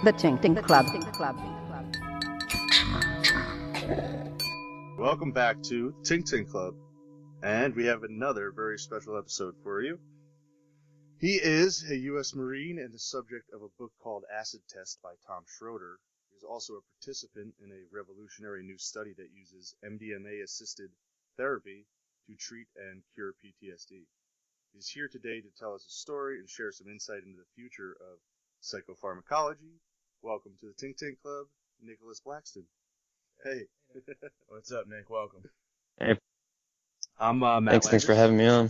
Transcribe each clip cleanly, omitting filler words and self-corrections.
The Ting Ting Club. Welcome back to Ting Ting Club, and we have another very special episode for you. He is a U.S. Marine and the subject of a book called Acid Test by Tom Shroder. He is also a participant in a revolutionary new study that uses MDMA-assisted therapy to treat and cure PTSD. He's here today to tell us a story and share some insight into the future of psychopharmacology. Welcome to the Ting Ting Club, Nicholas Blackston. Hey. What's up, Nick? Welcome. Hey. I'm Matt Landis. Thanks for having me on.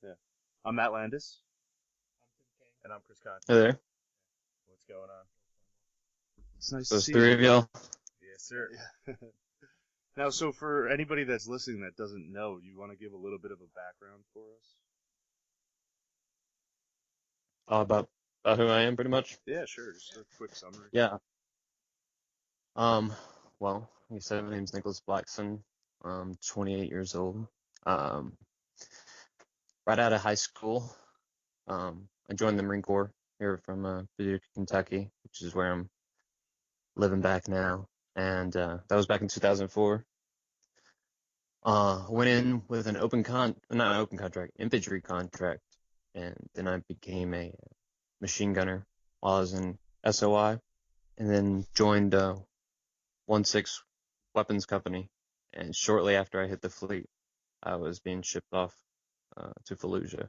Yeah. I'm Matt Landis. And I'm Chris Conte. Hey there. What's going on? It's nice So to see three you. of y'all. Yes, sir. Yeah. Now, so for anybody that's listening that doesn't know, you want to give a little bit of a background for us? About who I am, pretty much. Yeah, sure. Just a quick summary. Yeah. Well, like you said, my name's Nicholas Blackston. I'm 28 years old. Right out of high school, I joined the Marine Corps here from Paducah, Kentucky, which is where I'm living back now. And that was back in 2004. Went in with an infantry contract, and then I became a machine gunner while I was in SOI, and then joined 1-6 Weapons Company. And shortly after I hit the fleet, I was being shipped off to Fallujah,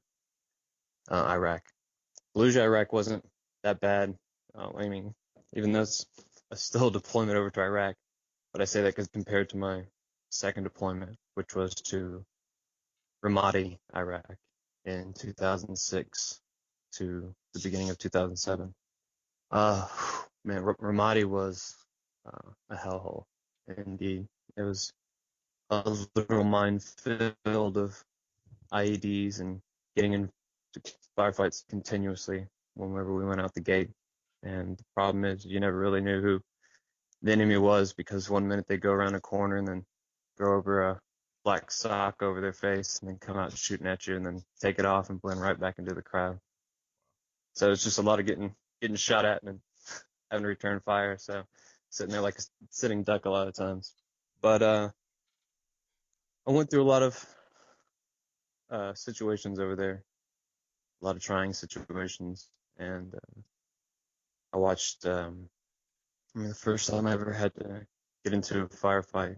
Iraq. Fallujah, Iraq wasn't that bad. I mean, even though it's still a deployment over to Iraq, but I say that because compared to my second deployment, which was to Ramadi, Iraq, in 2006 to the beginning of 2007. Man, Ramadi was a hellhole. Indeed, it was a literal minefield of IEDs and getting into firefights continuously whenever we went out the gate. And the problem is you never really knew who the enemy was, because one minute they go around a corner and then throw over a black sock over their face and then come out shooting at you and then take it off and blend right back into the crowd. So it's just a lot of getting shot at and then having to return fire. So sitting there like a sitting duck a lot of times. But I went through a lot of situations over there, a lot of trying situations, and I watched. The first time I ever had to get into a firefight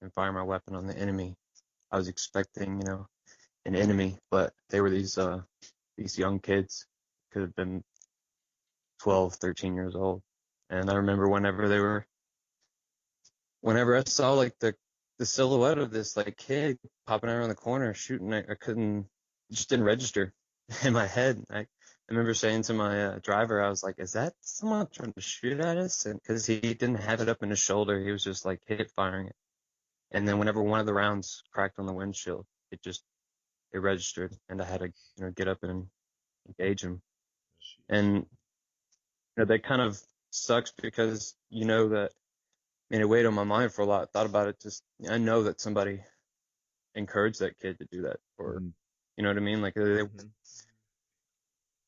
and fire my weapon on the enemy, I was expecting, an enemy, but they were these young kids, could have been 12, 13 years old. And I remember whenever I saw like the silhouette of this like kid popping out around the corner shooting, I couldn't, it just didn't register in my head. I remember saying to my driver, I was like, is that someone trying to shoot at us? And because he didn't have it up in his shoulder, he was just like hip firing it. And then whenever one of the rounds cracked on the windshield, it registered, and I had to get up and engage him. And that kind of sucks because that, it weighed on my mind for a lot. Thought about it, I know that somebody encouraged that kid to do that, or you know what I mean, like they.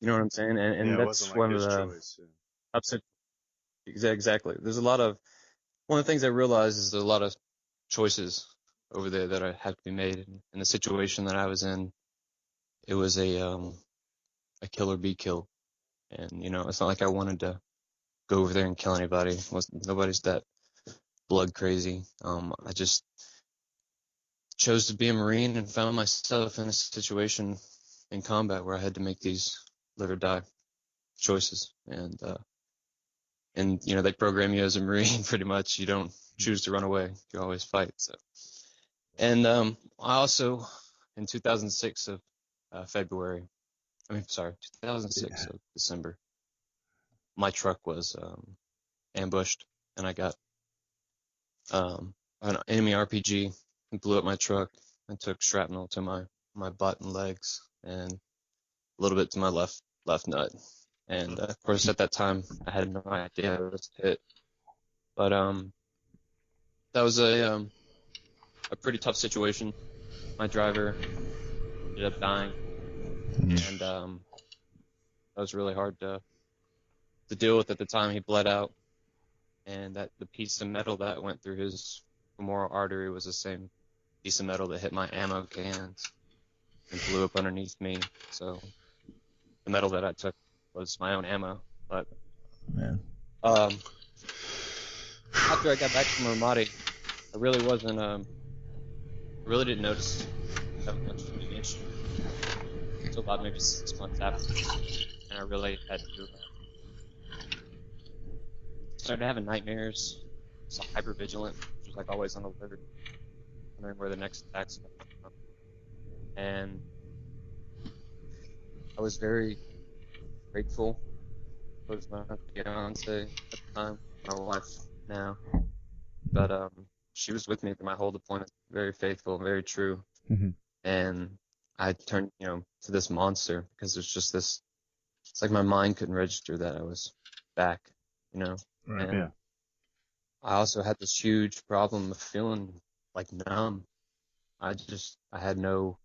You know what I'm saying? And yeah, that's one of the upset. Exactly. There's one of the things I realized is there's a lot of choices over there that had to be made. In the situation that I was in, it was a kill or be killed. And, it's not like I wanted to go over there and kill anybody. Nobody's that blood crazy. I just chose to be a Marine and found myself in a situation in combat where I had to make these live or die choices. And they program you as a Marine pretty much. You don't choose to run away. You always fight. So, and I also, in 2006 of February, 2006 of December, my truck was ambushed, and I got an enemy RPG who blew up my truck and took shrapnel to my butt and legs and a little bit to my left nut. And of course, at that time, I had no idea it was hit. But that was a pretty tough situation. My driver ended up dying, and that was really hard to to deal with at the time. He bled out, and that the piece of metal that went through his femoral artery was the same piece of metal that hit my ammo cans and blew up underneath me. So the metal that I took was my own ammo. But Man. after I got back from Ramadi, I really wasn't. I really didn't notice that much of an issue until about maybe 6 months after, and I really had to started having nightmares. So hypervigilant, which was like always on alert, wondering where the next attack's going to come from. And I was very grateful towards my fiance at the time, my wife now, but she was with me through my whole deployment, very faithful, very true. Mm-hmm. And I turned, to this monster because there's just this. It's like my mind couldn't register that I was back, Right. And Yeah. I also had this huge problem of feeling like numb. I had no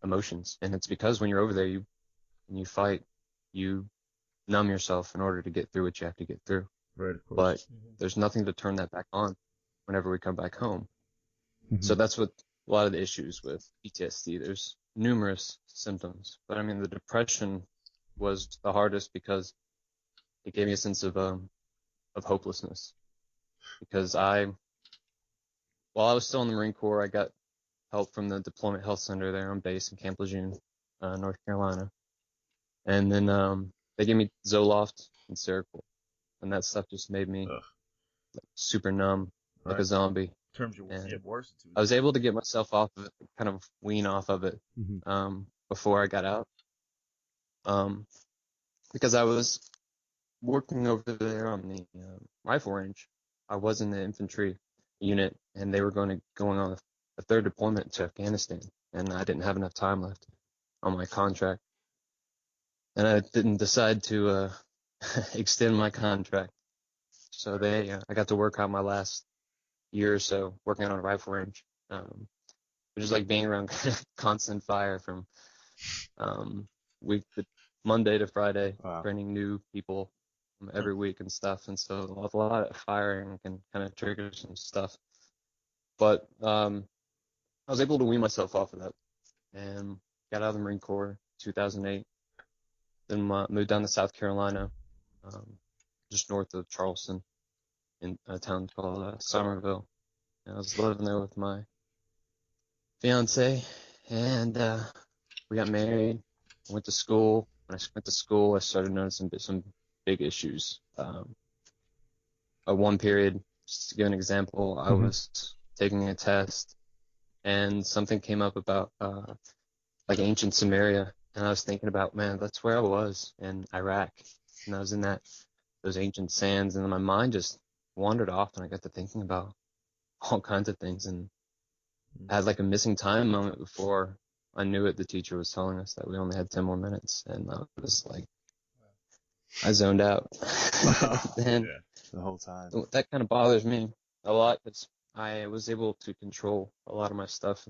emotions, and it's because when you're over there, when you fight, you numb yourself in order to get through what you have to get through. Right, of course. But there's nothing to turn that back on whenever we come back home. Mm-hmm. So that's what a lot of the issues with PTSD. There's numerous symptoms, but I mean the depression was the hardest because it gave me a sense of hopelessness. Because while I was still in the Marine Corps, I got help from the Deployment Health Center there on base in Camp Lejeune, North Carolina. And then they gave me Zoloft and Seroquel, and that stuff just made me super numb, like a zombie. In terms of worse. I was able to get myself off of it, kind of wean off of it, Mm-hmm. before I got out, because I was working over there on the rifle range. I was in the infantry unit, and they were going on a third deployment to Afghanistan, and I didn't have enough time left on my contract, and I didn't decide to extend my contract. So I got to work out my last year or so working on a rifle range, which is like being around constant fire from Monday to Friday, training new people every week and stuff. And so a lot of firing can kind of trigger some stuff. But I was able to wean myself off of that and got out of the Marine Corps 2008. Then moved down to South Carolina, just north of Charleston, in a town called Somerville. And I was living there with my fiance, and we got married. I went to school. When I went to school, I started noticing some big issues. One period, just to give an example, I was taking a test, and something came up about like ancient Samaria, and I was thinking about, man, that's where I was in Iraq, and I was in those ancient sands, and then my mind just wandered off, and I got to thinking about all kinds of things, and I had like a missing time moment before I knew it. The teacher was telling us that we only had 10 more minutes, and I was like, I zoned out. And the whole time. That kind of bothers me a lot because I was able to control a lot of my stuff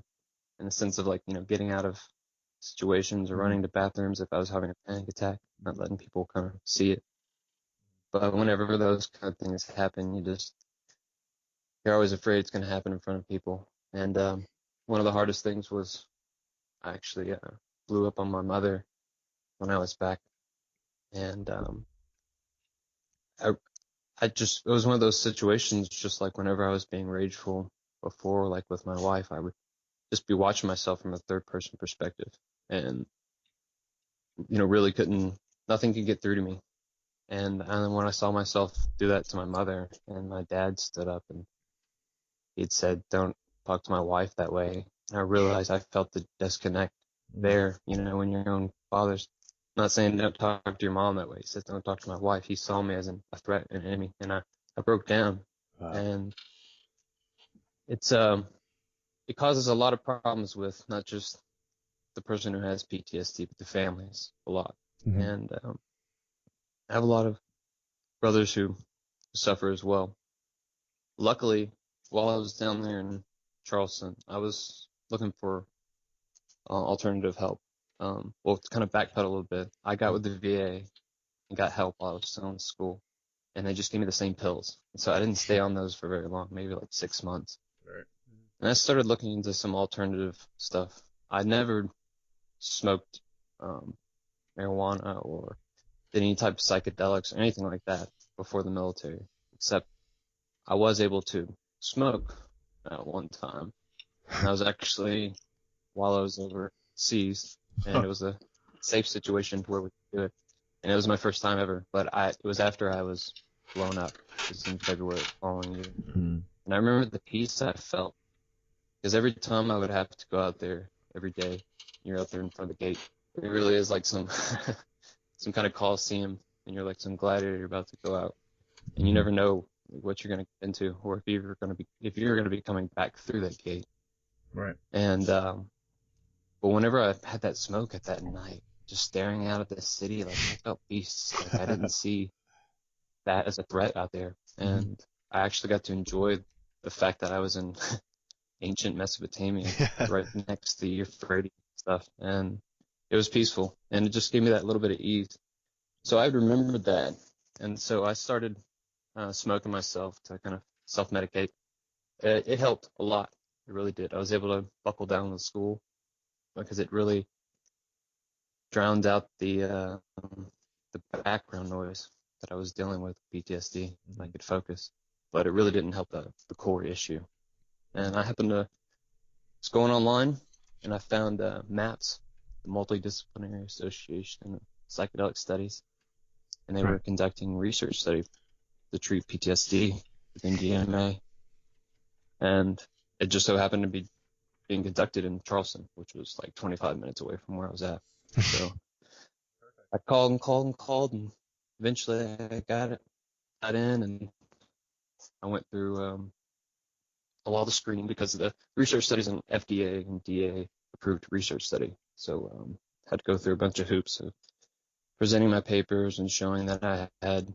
in the sense of like, getting out of situations or running to bathrooms if I was having a panic attack, not letting people kind of see it. But whenever those kind of things happen, you're always afraid it's going to happen in front of people. And one of the hardest things was I actually blew up on my mother when I was back. And it was one of those situations, just like whenever I was being rageful before, like with my wife, I would just be watching myself from a third person perspective. And, really nothing could get through to me. And when I saw myself do that to my mother, and my dad stood up and he'd said, "Don't talk to my wife that way." And I realized I felt the disconnect there, when your own father's not saying don't talk to your mom that way. He said, "Don't talk to my wife." He saw me as a threat, an enemy, and I broke down. And it causes a lot of problems with not just the person who has PTSD, but the families a lot. And I have a lot of brothers who suffer as well. Luckily, while I was down there in Charleston, I was looking for alternative help. To kind of backpedal a little bit, I got with the VA and got help while I was still in school. And they just gave me the same pills. And so I didn't stay on those for very long, maybe like 6 months. Right. And I started looking into some alternative stuff. I never smoked marijuana or did any type of psychedelics or anything like that before the military, except I was able to smoke at one time. And that was actually while I was overseas, and it was a safe situation where we could do it. And it was my first time ever, but it was after I was blown up. It was in February the following year. Mm-hmm. And I remember the peace I felt, because every time I would have to go out there every day, you're out there in front of the gate. It really is like some some kind of coliseum, and you're like some gladiator you're about to go out, and you never know what you're going to get into, or if you're going to be coming back through that gate. Right. And but whenever I had that smoke at that night, just staring out at the city, like I felt peace. Like I didn't see that as a threat out there, and I actually got to enjoy the fact that I was in ancient Mesopotamia, right next to Euphrates stuff, and it was peaceful, and it just gave me that little bit of ease. So I remembered that, and so I started smoking myself to kind of self-medicate. It helped a lot. It really did. I was able to buckle down with school because it really drowned out the background noise that I was dealing with, PTSD. I could focus, but it really didn't help the core issue. And I happened to was going online, and I found MAPS, the Multidisciplinary Association of Psychedelic Studies, and they were conducting research study to treat PTSD with MDMA, and it just so happened to be being conducted in Charleston, which was like 25 minutes away from where I was at. So I called, and eventually I got in, and I went through a lot of the screening because the research study is an FDA and DA approved research study. So had to go through a bunch of hoops of presenting my papers and showing that I had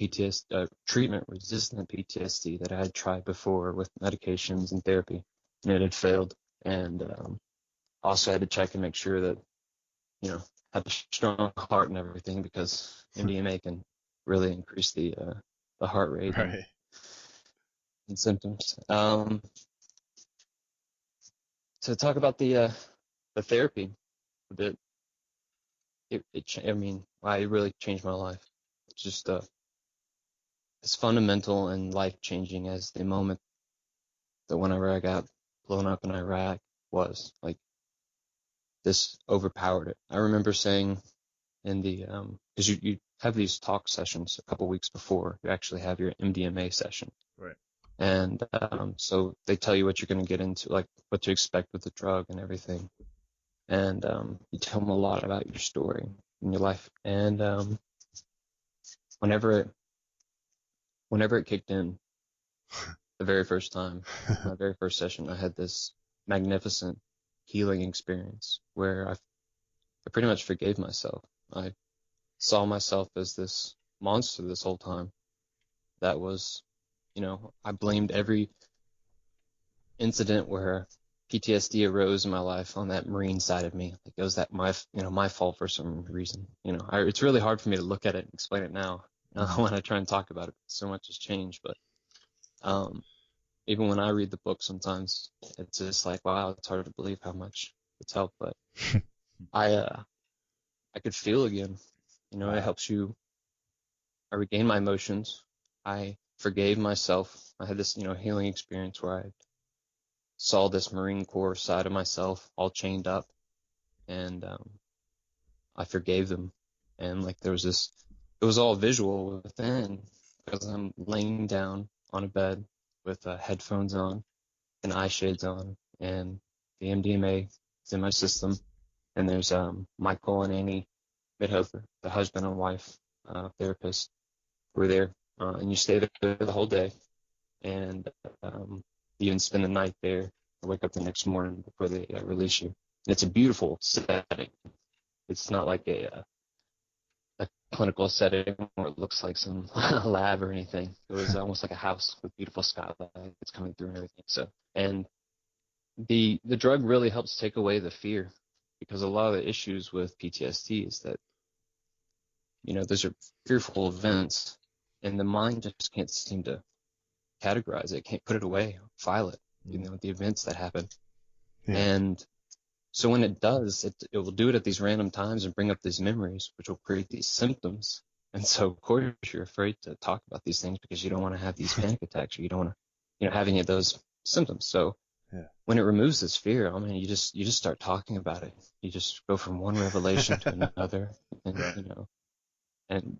PTSD, treatment-resistant PTSD that I had tried before with medications and therapy, and it had failed. And also had to check and make sure that, had a strong heart and everything, because MDMA can really increase the heart rate and symptoms. To talk about the therapy a bit, it really changed my life. It's just as fundamental and life-changing as the moment that whenever I got blown up in Iraq was. Like, this overpowered it. I remember saying in the because you have these talk sessions a couple weeks before you actually have your MDMA session. Right. And so they tell you what you're going to get into, like what to expect with the drug and everything. And you tell them a lot about your story and your life. And whenever it kicked in, the very first time, my very first session, I had this magnificent healing experience where I pretty much forgave myself. I saw myself as this monster this whole time. That was, I blamed every incident where PTSD arose in my life on that Marine side of me. Like, it was my fault for some reason. It's really hard for me to look at it and explain it now when I try and talk about it. So much has changed, but even when I read the book, sometimes it's just like, wow, it's hard to believe how much it's helped. But I could feel again. It helps you. I regained my emotions. I forgave myself. I had this, healing experience where I saw this Marine Corps side of myself all chained up, and I forgave them. And like, there was this, it was all visual within, because I'm laying down on a bed with headphones on and eye shades on, and the MDMA is in my system, and there's Michael and Annie Midhofer, the husband and wife therapist, who are there, and you stay there the whole day, and you even spend the night there, or wake up the next morning before they release you. And it's a beautiful setting. It's not like a clinical setting where it looks like some lab or anything. It was almost like a house with beautiful skylights coming through and everything. So, and the drug really helps take away the fear, because a lot of the issues with PTSD is that those are fearful events, and the mind just can't seem to categorize it, can't put it away, file it, the events that happen. Yeah. And so when it does, it will do it at these random times and bring up these memories, which will create these symptoms. And so, of course, you're afraid to talk about these things because you don't want to have these panic attacks, or you don't want to, have any of those symptoms. So when it removes this fear, I mean, you just start talking about it. You just go from one revelation to another, and and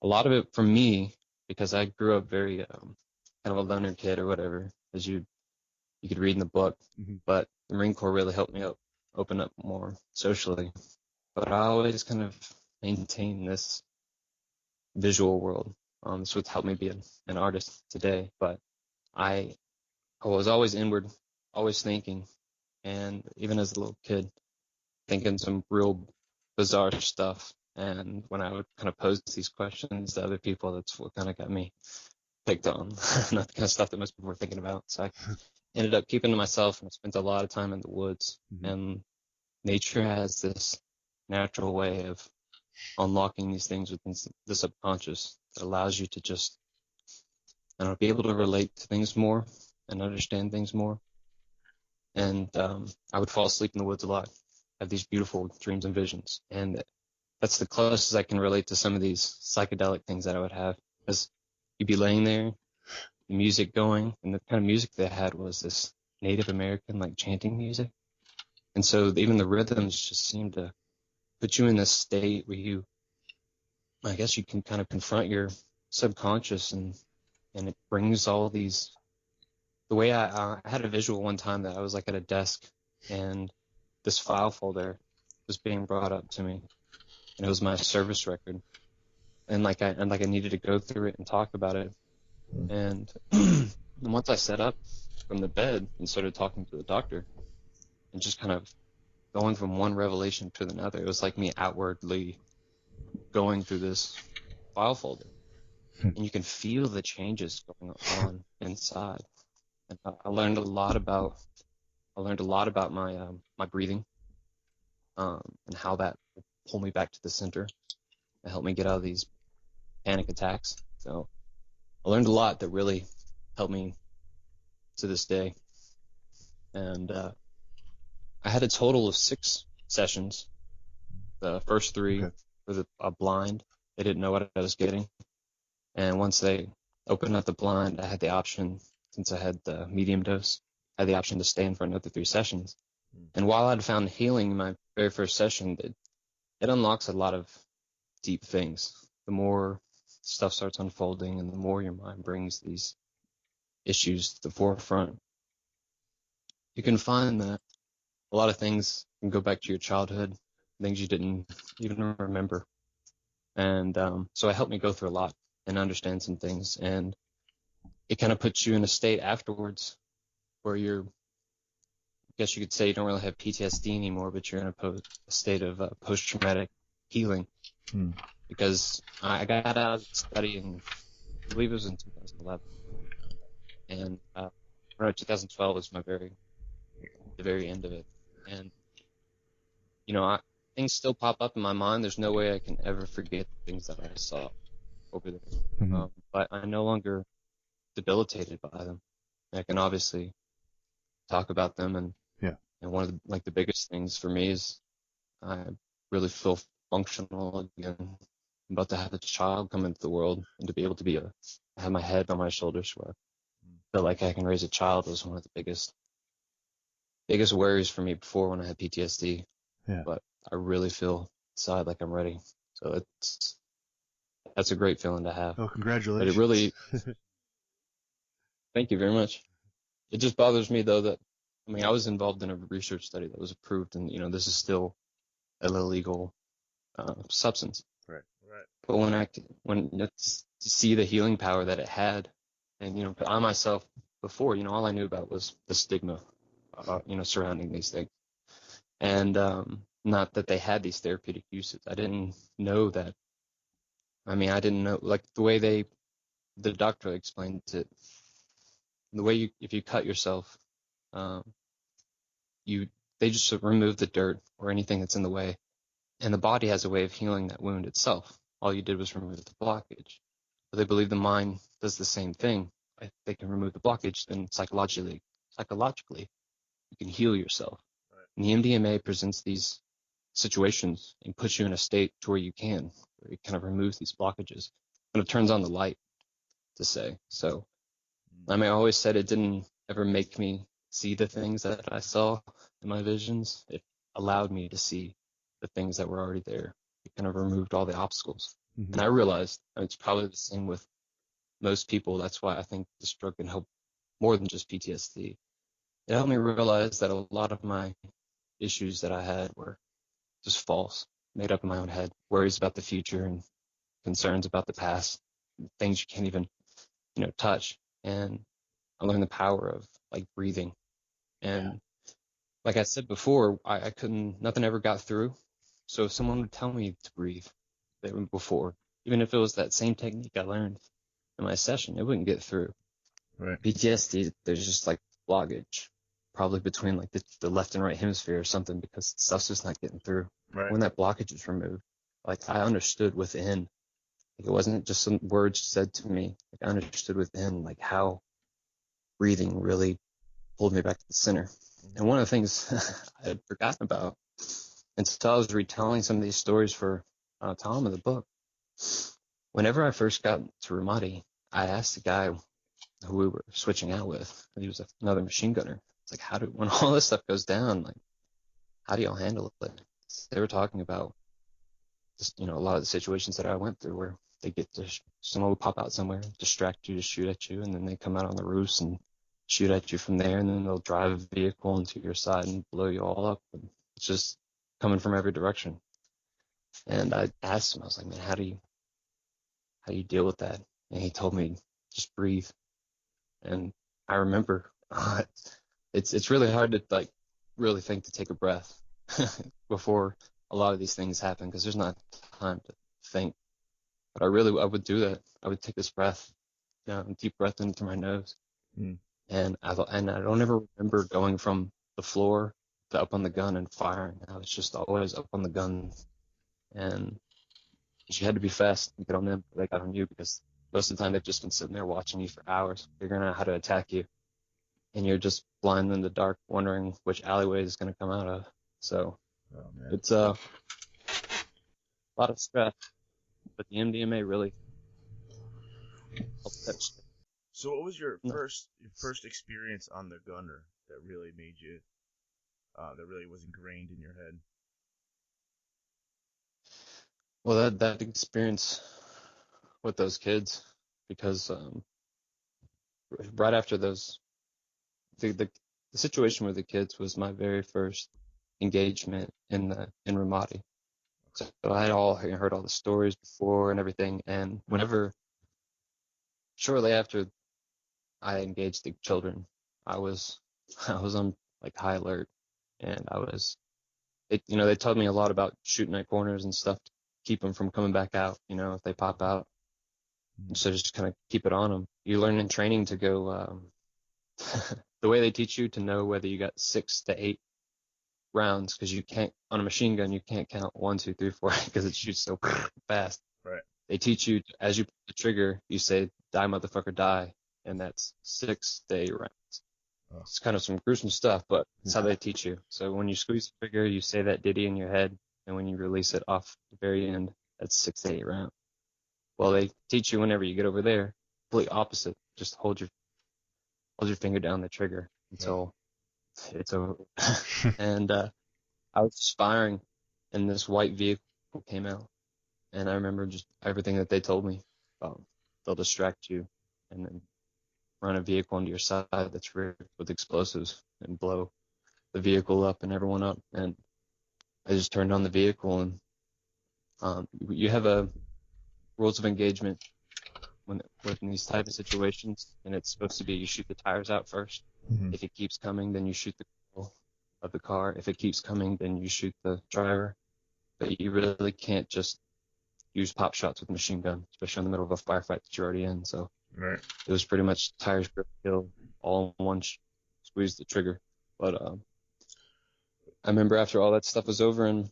a lot of it for me, because I grew up very kind of a loner kid or whatever, as you could read in the book, but the Marine Corps really helped me open up more socially. But I always kind of maintain this visual world. It's what's helped me be an artist today. But I was always inward, always thinking, and even as a little kid, thinking some real bizarre stuff. And when I would kind of pose these questions to other people, that's what kind of got me picked on. Not the kind of stuff that most people were thinking about. So I ended up keeping to myself, and I spent a lot of time in the woods. And nature has this natural way of unlocking these things within the subconscious that allows you to just, be able to relate to things more and understand things more. And I would fall asleep in the woods a lot, have these beautiful dreams and visions. And that's the closest I can relate to some of these psychedelic things that I would have. Because you'd be laying there, the music going, and the kind of music they had was this Native American, like, chanting music. And so even the rhythms just seem to put you in this state where I guess you can kind of confront your subconscious, and it brings all these. The way I had a visual one time that I was like at a desk, and this file folder was being brought up to me, and it was my service record, and I needed to go through it and talk about it. And once I sat up from the bed and started talking to the doctor, and just kind of going from one revelation to another, it was like me outwardly going through this file folder, and you can feel the changes going on inside. And I learned a lot about my my breathing, and how that will pull me back to the center and help me get out of these panic attacks. So I learned a lot that really helped me to this day. And I had a total of 6 sessions. The first 3 were blind. They didn't know what I was getting. And once they opened up the blind, I had the option, since I had the medium dose, I had the option to stay in for another 3 sessions. And while I'd found healing in my very first session, it unlocks a lot of deep things. The more stuff starts unfolding, and the more your mind brings these issues to the forefront, you can find that a lot of things can go back to your childhood, things you didn't even remember. And so it helped me go through a lot and understand some things. And it kind of puts you in a state afterwards where I guess you could say you don't really have PTSD anymore, but you're in a state of post-traumatic healing. Because I got out of studying, I believe it was in 2011. And 2012 was the very end of it. And, things still pop up in my mind. There's no way I can ever forget the things that I saw over there. But I'm no longer debilitated by them. I can obviously talk about them, and one of the biggest things for me is I really feel functional again. I'm about to have a child come into the world, and to be able to have my head on my shoulders where I feel like I can raise a child was one of the biggest worries for me before, when I had PTSD. But I really feel inside like I'm ready. So that's a great feeling to have. Oh, congratulations. But it really, thank you very much. It just bothers me, though, that, I was involved in a research study that was approved, and, this is still an illegal substance. Right. But when to see the healing power that it had, and, I myself, before, all I knew about was the stigma, surrounding these things. And not that they had these therapeutic uses. I didn't know that. I didn't know, like, the way the doctor explained it, the way if you cut yourself, they just remove the dirt or anything that's in the way, and the body has a way of healing that wound itself all you did was remove the blockage. But they believe the mind does the same thing. If they can remove the blockage, then psychologically, you can heal yourself. Right. And the MDMA presents these situations and puts you in a state to where it kind of removes these blockages. And it turns on the light, to say. So, I mean, I always said it didn't ever make me see the things that I saw in my visions. It allowed me to see the things that were already there. It kind of removed all the obstacles. Mm-hmm. And I realized it's probably the same with most people. That's why I think this drug can help more than just PTSD. It helped me realize that a lot of my issues that I had were just false, made up in my own head, worries about the future and concerns about the past, things you can't even, touch. And I learned the power of like breathing. And like I said before, I couldn't, nothing ever got through. So if someone would tell me to breathe before, even if it was that same technique I learned in my session, it wouldn't get through. Right. PTSD, there's just like blockage, probably between like the left and right hemisphere or something, because stuff's just not getting through. Right. When that blockage is removed, like I understood within, like it wasn't just some words said to me. Like I understood within, like how breathing really pulled me back to the center. And one of the things I had forgotten about until I was retelling some of these stories for Tom in the book. Whenever I first got to Ramadi, I asked the guy who we were switching out with, he was another machine gunner. It's like, when all this stuff goes down, like, how do y'all handle it? They were talking about just, a lot of the situations that I went through where someone would pop out somewhere, distract you, to shoot at you, and then they come out on the roofs and shoot at you from there, and then they'll drive a vehicle into your side and blow you all up. And it's just coming from every direction. And I asked him, I was like, man, how do you deal with that? And he told me, just breathe. And I remember it's really hard to like really think to take a breath before a lot of these things happen, because there's not time to think. But I would do that. I would take this breath, deep breath in through my nose. And I don't ever remember going from the floor to up on the gun and firing. I was just always up on the gun, and you had to be fast and get on them. They got on you, because most of the time they've just been sitting there watching you for hours, figuring out how to attack you, and you're just blind in the dark, wondering which alleyway is going to come out of. So it's a lot of stress, but the MDMA really helped that shit. So what was your first experience on the gunner that really made you, that really was ingrained in your head? Well, that experience with those kids, because right after those, the situation with the kids was my very first engagement in Ramadi. So I had heard all the stories before and everything, and shortly after I engaged the children, I was on like high alert, and they told me a lot about shooting at corners and stuff to keep them from coming back out, if they pop out. So just kind of keep it on them. You learn in training to go, the way they teach you to know whether you got 6 to 8 rounds, because you can't, on a machine gun, you can't count 1, 2, 3, 4, because it shoots so fast. Right. They teach you, as you pull the trigger, you say, die motherfucker die, and that's 6 to 8 rounds. Oh. It's kind of some gruesome stuff, but it's how they teach you. So when you squeeze the trigger, you say that ditty in your head, and when you release it off the very end, that's 6 to 8 rounds. Well, they teach you whenever you get over there, completely opposite. Just hold your finger down the trigger until it's over. And I was just firing, and this white vehicle came out. And I remember just everything that they told me. They'll distract you and then run a vehicle into your side that's rigged with explosives and blow the vehicle up and everyone up. And I just turned on the vehicle, and you have a rules of engagement when in these type of situations, and it's supposed to be you shoot the tires out first. Mm-hmm. If it keeps coming, then you shoot the control of the car. If it keeps coming, then you shoot the driver. But you really can't just use pop shots with a machine gun, especially in the middle of a firefight that you're already in. So it was pretty much tires, grip, kill, all in one squeeze the trigger. But I remember after all that stuff was over and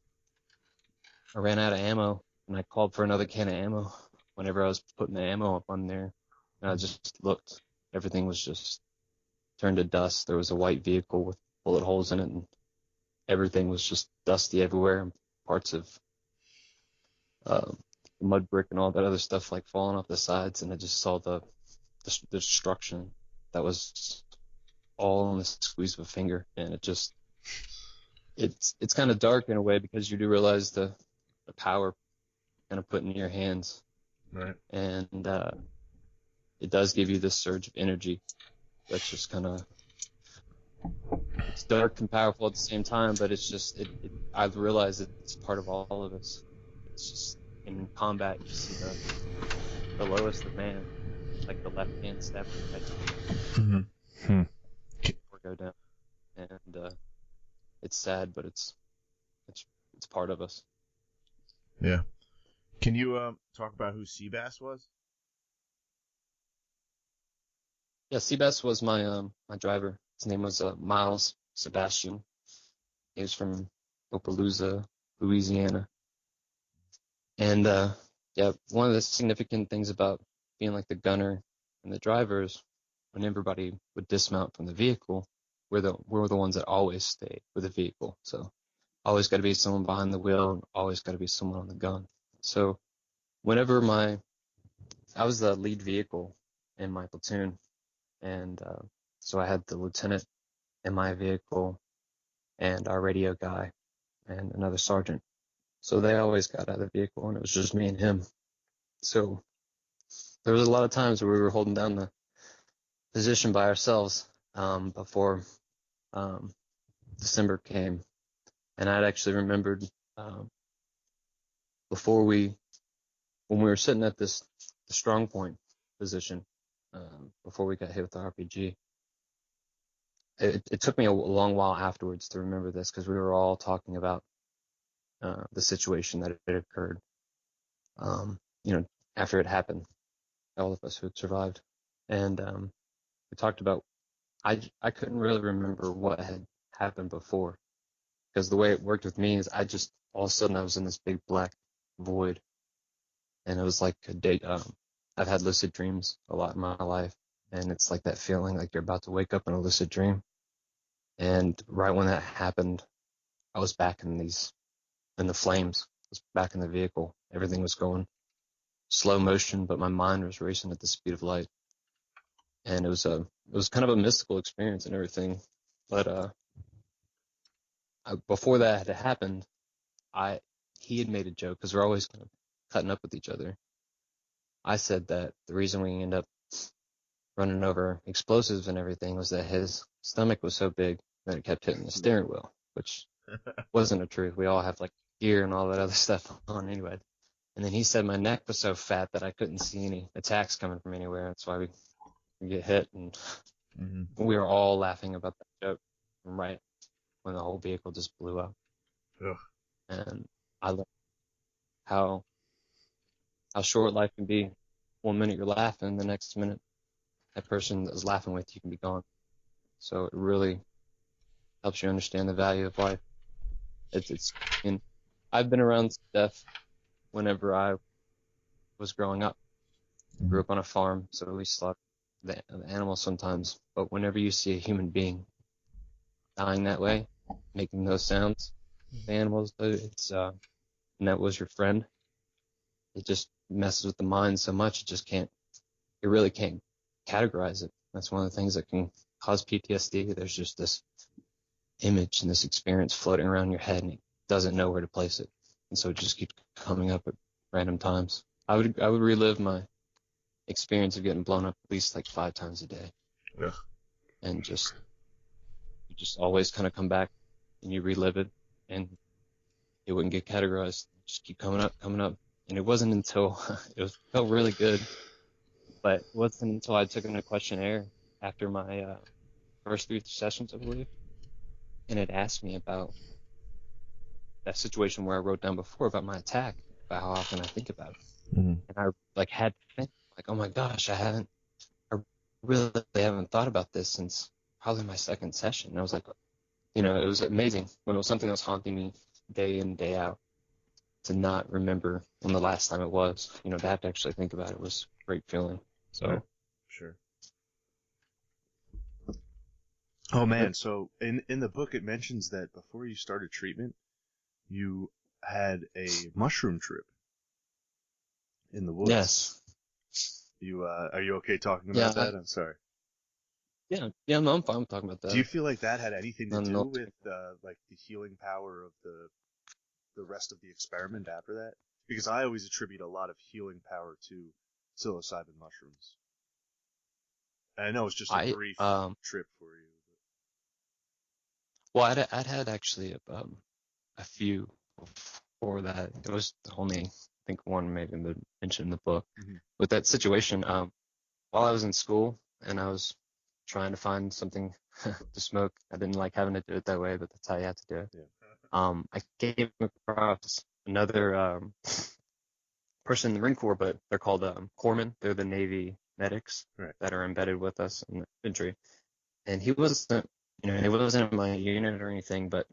I ran out of ammo, and I called for another can of ammo whenever I was putting the ammo up on there. And I just looked. Everything was just turned to dust. There was a white vehicle with bullet holes in it, and everything was just dusty everywhere, and parts of mud brick and all that other stuff like falling off the sides. And I just saw the destruction that was all in the squeeze of a finger. And it's kind of dark in a way, because you do realize the power kind of put in your hands. Right. And it does give you this surge of energy that's just kind of, it's dark and powerful at the same time, but it's just, I've realized that it's part of all of us. It's just, in combat, you see the lowest of man, like the left hand step, or go down. And it's sad, but it's part of us. Yeah. Can you talk about who Seabass was? Yeah, Seabass was my driver. His name was Miles Sebastian. He was from Opelousas, Louisiana. And yeah, one of the significant things about being like the gunner and the drivers, when everybody would dismount from the vehicle, we're the ones that always stay with the vehicle. So always got to be someone behind the wheel, and always got to be someone on the gun. So whenever I was the lead vehicle in my platoon, and so I had the lieutenant in my vehicle, and our radio guy, and another sergeant. So they always got out of the vehicle, and it was just me and him. So there was a lot of times where we were holding down the position by ourselves before December came. And I'd actually remembered when we were sitting at the strong point position, before we got hit with the RPG, it took me a long while afterwards to remember this, because we were all talking about the situation that had occurred. After it happened, all of us who had survived. And we talked about, I couldn't really remember what had happened before, because the way it worked with me is all of a sudden I was in this big black void, and it was like a day. I've had lucid dreams a lot in my life, and it's like that feeling like you're about to wake up in a lucid dream. And right when that happened, I was back in the flames. I was back in the vehicle. Everything was going slow motion, but my mind was racing at the speed of light. And it was kind of a mystical experience and everything. But before that had happened, he had made a joke, because we're always kind of cutting up with each other. I said that the reason we ended up running over explosives and everything was that his stomach was so big that it kept hitting the steering wheel, which wasn't the truth. We all have like gear and all that other stuff on anyway. And then he said my neck was so fat that I couldn't see any attacks coming from anywhere. That's why we get hit. And we were all laughing about that joke right when the whole vehicle just blew up. Ugh. And I learned how short life can be. 1 minute you're laughing, the next minute that person that was laughing with you can be gone. So it really helps you understand the value of life. And I've been around death whenever I was growing up. I grew up on a farm, so we slaughtered the animals sometimes. But whenever you see a human being dying that way, making those sounds, the animals, and that was your friend, it just messes with the mind so much. It really can't categorize it. That's one of the things that can cause PTSD. There's just this image and this experience floating around your head, and it doesn't know where to place it. And so it just keeps coming up at random times. I would relive my experience of getting blown up at least like 5 times a day. Yeah. And you just always kind of come back and you relive it, and it wouldn't get categorized. Just keep coming up. And it wasn't until it felt really good, but it wasn't until I took in a questionnaire after my first 3 sessions, I believe, and it asked me about that situation where I wrote down before about my attack, about how often I think about it. And I had to think, oh my gosh, I really haven't thought about this since probably my 2nd session. And I was like, it was amazing when it was something that was haunting me day in, day out. to not remember when the last time it was. To have to actually think about it was a great feeling. So. Yeah, sure. Oh man, so in the book it mentions that before you started treatment, you had a mushroom trip in the woods. Yes. You are you okay talking about that? I'm sorry. Yeah, no, I'm fine with talking about that. Do you feel like that had anything to do with like the healing power of the rest of the experiment after that? Because I always attribute a lot of healing power to psilocybin mushrooms. And I know it's just a brief trip for you. Well, I'd had actually a few before that. It was only, I think, one maybe mentioned in the book. Mm-hmm. With that situation, while I was in school and I was trying to find something to smoke, I didn't like having to do it that way, but that's how you have to do it. Yeah. I came across another person in the Marine Corps, but they're called corpsmen. They're the Navy medics that are embedded with us in the infantry. And he wasn't, he wasn't in my unit or anything, but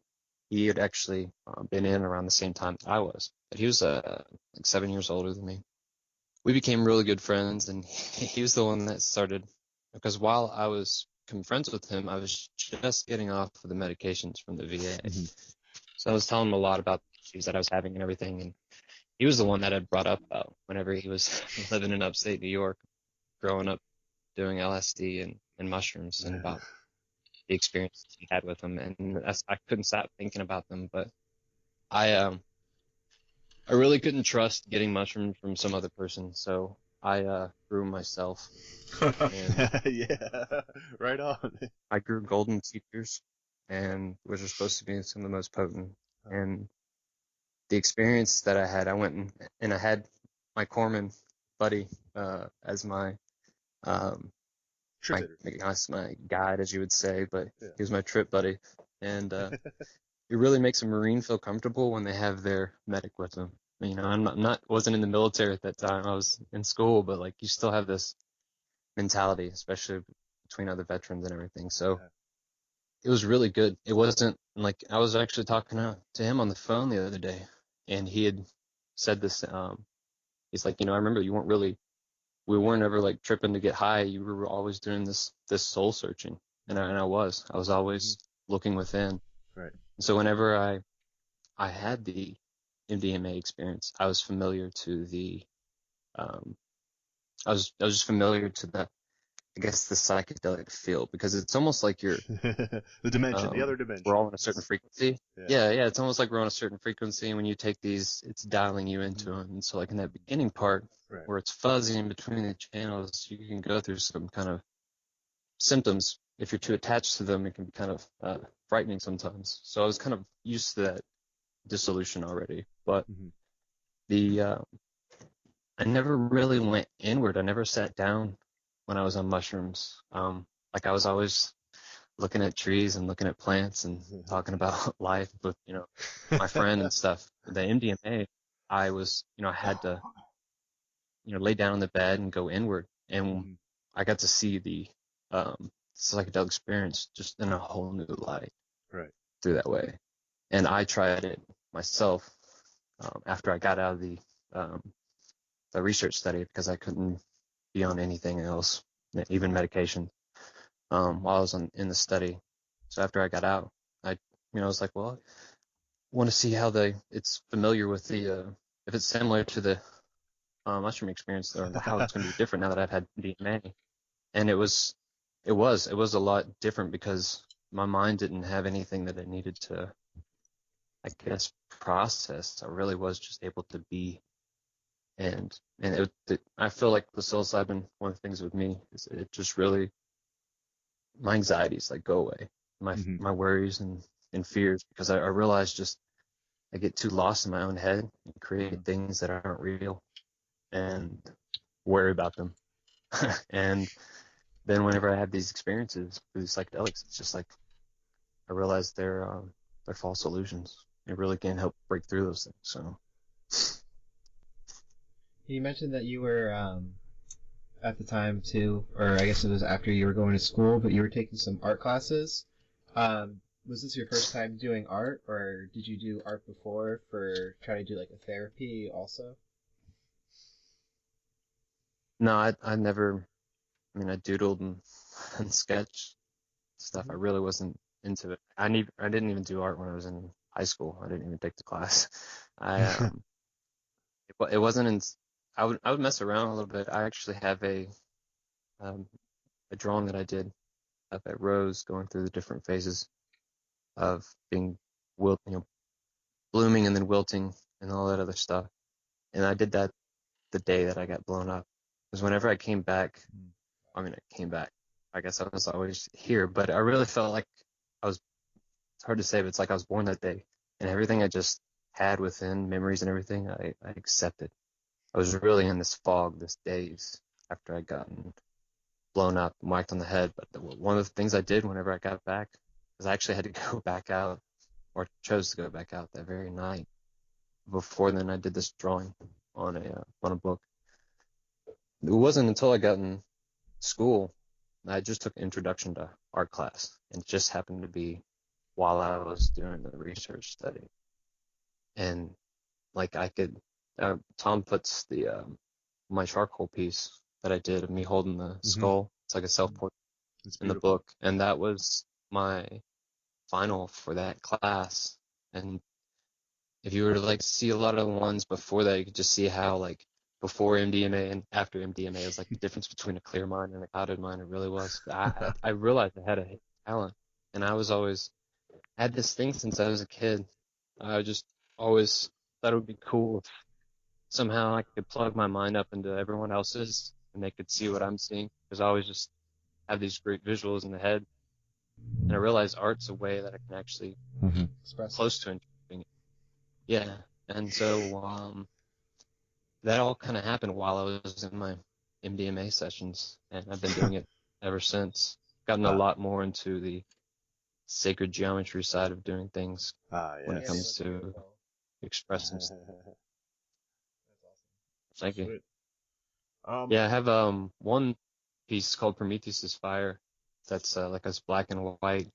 he had actually been in around the same time I was. But he was like 7 years older than me. We became really good friends, and he was the one that started, because while I was becoming friends with him, I was just getting off of the medications from the VA. Mm-hmm. So I was telling him a lot about the issues that I was having and everything, and he was the one that had brought up about whenever he was living in upstate New York, growing up doing LSD and mushrooms, and about the experiences he had with them. And I couldn't stop thinking about them, but I really couldn't trust getting mushrooms from some other person, so I grew myself. And yeah, right on. I grew golden teachers, and which are supposed to be some of the most potent. And the experience that I had, I went and I had my corpsman buddy as my my guide, as you would say, but he was my trip buddy. And it really makes a Marine feel comfortable when they have their medic with them. Wasn't in the military at that time. I was in school, but like you still have this mentality, especially between other veterans and everything. So it was really good. It wasn't like I was actually talking to him on the phone the other day, and he had said this. He's like, I remember we weren't ever like tripping to get high. You were always doing this soul searching, and I was always looking within. Right. And so whenever I had the MDMA experience, I was familiar to the, I was just familiar to the psychedelic field, because it's almost like you're the dimension, the other dimension. We're all on a certain frequency. Yeah. It's almost like we're on a certain frequency, and when you take these, it's dialing you into them. And so, like in that beginning part, where it's fuzzy in between the channels, you can go through some kind of symptoms. If you're too attached to them, it can be kind of frightening sometimes. So I was kind of used to that dissolution already, but I never really went inward. I never sat down when I was on mushrooms. Like I was always looking at trees and looking at plants and talking about life with, my friend and stuff. The MDMA, I was, I had to, lay down on the bed and go inward. And I got to see the psychedelic experience just in a whole new light through that way. And I tried it myself after I got out of the research study, because I couldn't be on anything else, even medication, while I was in the study. So after I got out, I was like, well, I want to see how it's familiar with the, if it's similar to the mushroom experience, or how it's going to be different now that I've had MDMA. And it was a lot different, because my mind didn't have anything that it needed to, I guess, process. I really was just able to be. And I feel like the psilocybin, one of the things with me is it just really, my anxieties like go away, my worries and fears, because I realize just I get too lost in my own head and create things that aren't real and worry about them. And then whenever I have these experiences with these psychedelics, it's just like I realize they're false illusions. It really can help break through those things. So. You mentioned that you were, at the time too, or I guess it was after you were going to school, but you were taking some art classes. Was this your first time doing art, or did you do art before for trying to do like a therapy also? No, I never. I mean, I doodled and, and sketched stuff. I Hmm. really wasn't into it. I didn't even do art when I was in high school. I didn't even take the class. I it wasn't in. I would mess around a little bit. I actually have um a drawing that I did of a rose going through the different phases of being blooming and then wilting and all that other stuff. And I did that the day that I got blown up. Because whenever I came back, I mean, I came back. I guess I was always here, but I really felt like I was, it's hard to say, but it's like I was born that day. And everything I just had within, memories and everything, I accepted. I was really in this fog, this daze after I'd gotten blown up and whacked on the head. But one of the things I did whenever I got back was I actually had to go back out, or chose to go back out that very night. Before then, I did this drawing on a book. It wasn't until I got in school I just took introduction to art class, and it just happened to be while I was doing the research study. And like I could, Tom puts the my charcoal piece that I did of me holding the skull. It's like a self-portrait It's in the beautiful. book, and that was my final for that class. And if you were to like see a lot of the ones before that, you could just see how like before MDMA and after MDMA was like the difference between a clear mind and a clouded mind. It really was. I realized I had a talent, and I was always had this thing since I was a kid. I just always thought it would be cool if somehow I could plug my mind up into everyone else's and they could see what I'm seeing. Because I always just have these great visuals in the head, and I realized art's a way that I can actually Express it. close to interpreting it. Yeah, and so that all kind of happened while I was in my MDMA sessions, and I've been doing it ever since. Gotten a Ah, lot more into the sacred geometry side of doing things when it Yeah, yes. comes that's to beautiful. expressing stuff. That's awesome. Thank you. Sweet. Yeah, I have one piece called Prometheus's Fire that's like this black and white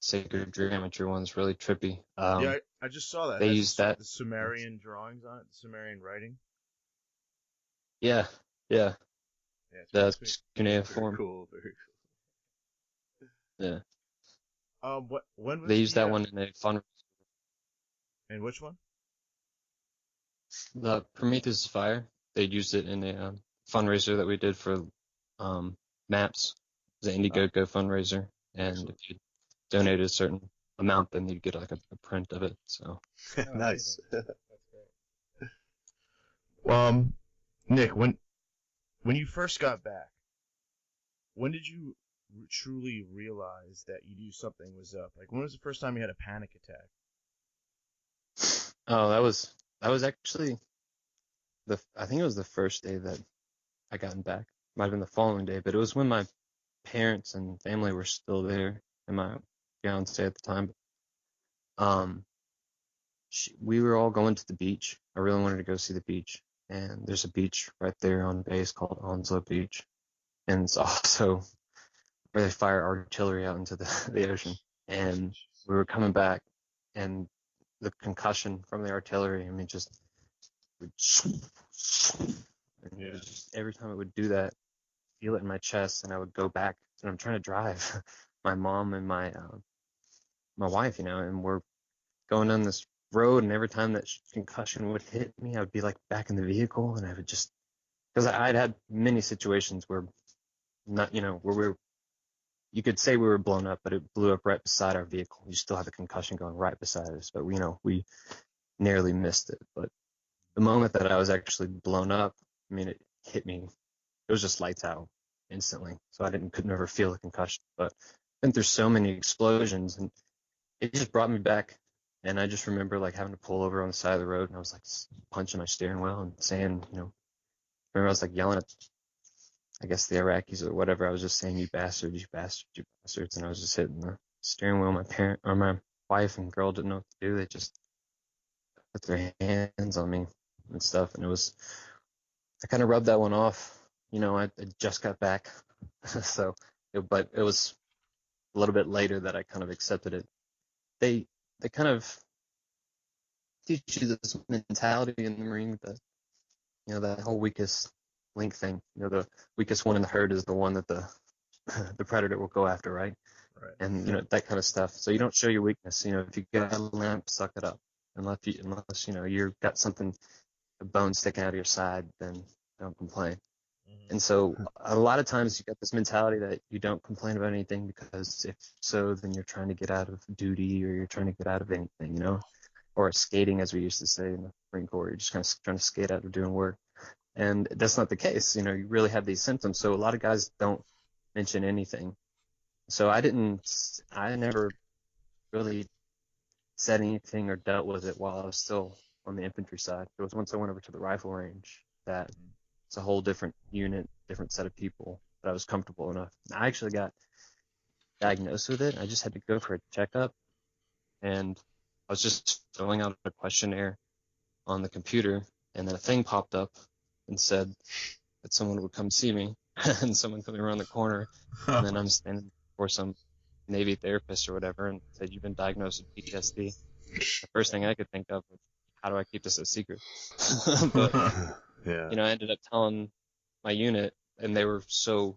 sacred geometry one's really trippy. Yeah, I just saw that. It They has use that. the Sumerian drawings on it, the Sumerian writing. Yeah, yeah, Yeah, it's pretty the sweet. Very cuneiform. cool. Very Yeah, When they was use that one in a fun. and which one? The Prometheus Fire, they used it in a fundraiser that we did for MAPS, the Indiegogo fundraiser, and excellent. if you donated a certain amount, then you'd get like a print of it. So Oh, Nice. amazing. That's great. Nick, when you first got back, when did you truly realize that you knew something was up? Like, when was the first time you had a panic attack? oh, that was actually I think it was the first day that I gotten back. Might have been the following day, but it was when my parents and family were still there, and my fiance at the time. Um, we were all going to the beach. I really wanted to go see the beach, and there's a beach right there on base called Onslow Beach, and it's also where they fire artillery out into the ocean. And we were coming back, and the concussion from the artillery, I mean, just would and it was just every time it would do that, feel it in my chest, and I would go back, and I'm trying to drive my mom and my wife, and we're going down this road, and every time that concussion would hit me, I would be like back in the vehicle, and I would just because I'd had many situations where not where you could say we were blown up, but it blew up right beside our vehicle. You still have a concussion going right beside us, but we nearly missed it. But the moment that I was actually blown up, I mean, it hit me. It was just lights out instantly. So could never feel a concussion. But I went through so many explosions, and it just brought me back. And I just remember like having to pull over on the side of the road, and I was like punching my steering wheel and saying, remember I was like yelling at, I guess the Iraqis or whatever. I was just saying, you bastards, you bastards, you bastards. And I was just hitting the steering wheel. My wife and girl didn't know what to do. They just put their hands on me and stuff. And I kind of rubbed that one off. I just got back. So, but it was a little bit later that I kind of accepted it. They kind of teach you this mentality in the Marine that, that whole weakest link thing. The weakest one in the herd is the one that the the predator will go after, right? Right. And that kind of stuff. So you don't show your weakness. If you got a limp, suck it up. Unless you've got something, a bone sticking out of your side, then don't complain. Mm-hmm. And so a lot of times you got this mentality that you don't complain about anything, because if so, then you're trying to get out of duty, or you're trying to get out of anything, or skating, as we used to say in the Marine Corps. You're just kind of trying to skate out of doing work. And that's not the case. You really have these symptoms. So a lot of guys don't mention anything. So I never really said anything or dealt with it while I was still on the infantry side. It was once I went over to the rifle range that it's a whole different unit, different set of people, that I was comfortable enough. I actually got diagnosed with it. I just had to go for a checkup, and I was just filling out a questionnaire on the computer, and then a thing popped up and said that someone would come see me, and someone coming around the corner, and then I'm standing for some Navy therapist or whatever, and said, "You've been diagnosed with PTSD." The first thing I could think of was, how do I keep this a secret? But Yeah. I ended up telling my unit, and they were so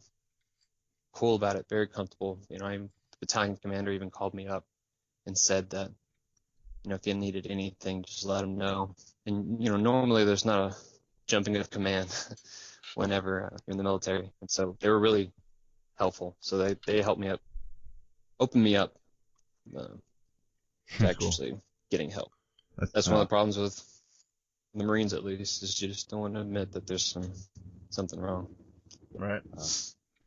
cool about it, very comfortable. The battalion commander even called me up and said that, if you needed anything, just let him know. And normally there's not a jumping of command whenever you're in the military, and so they were really helpful. So they helped me up, opened me up to actually getting help. That's one of the problems with the Marines, at least, is you just don't want to admit that there's something wrong. Right.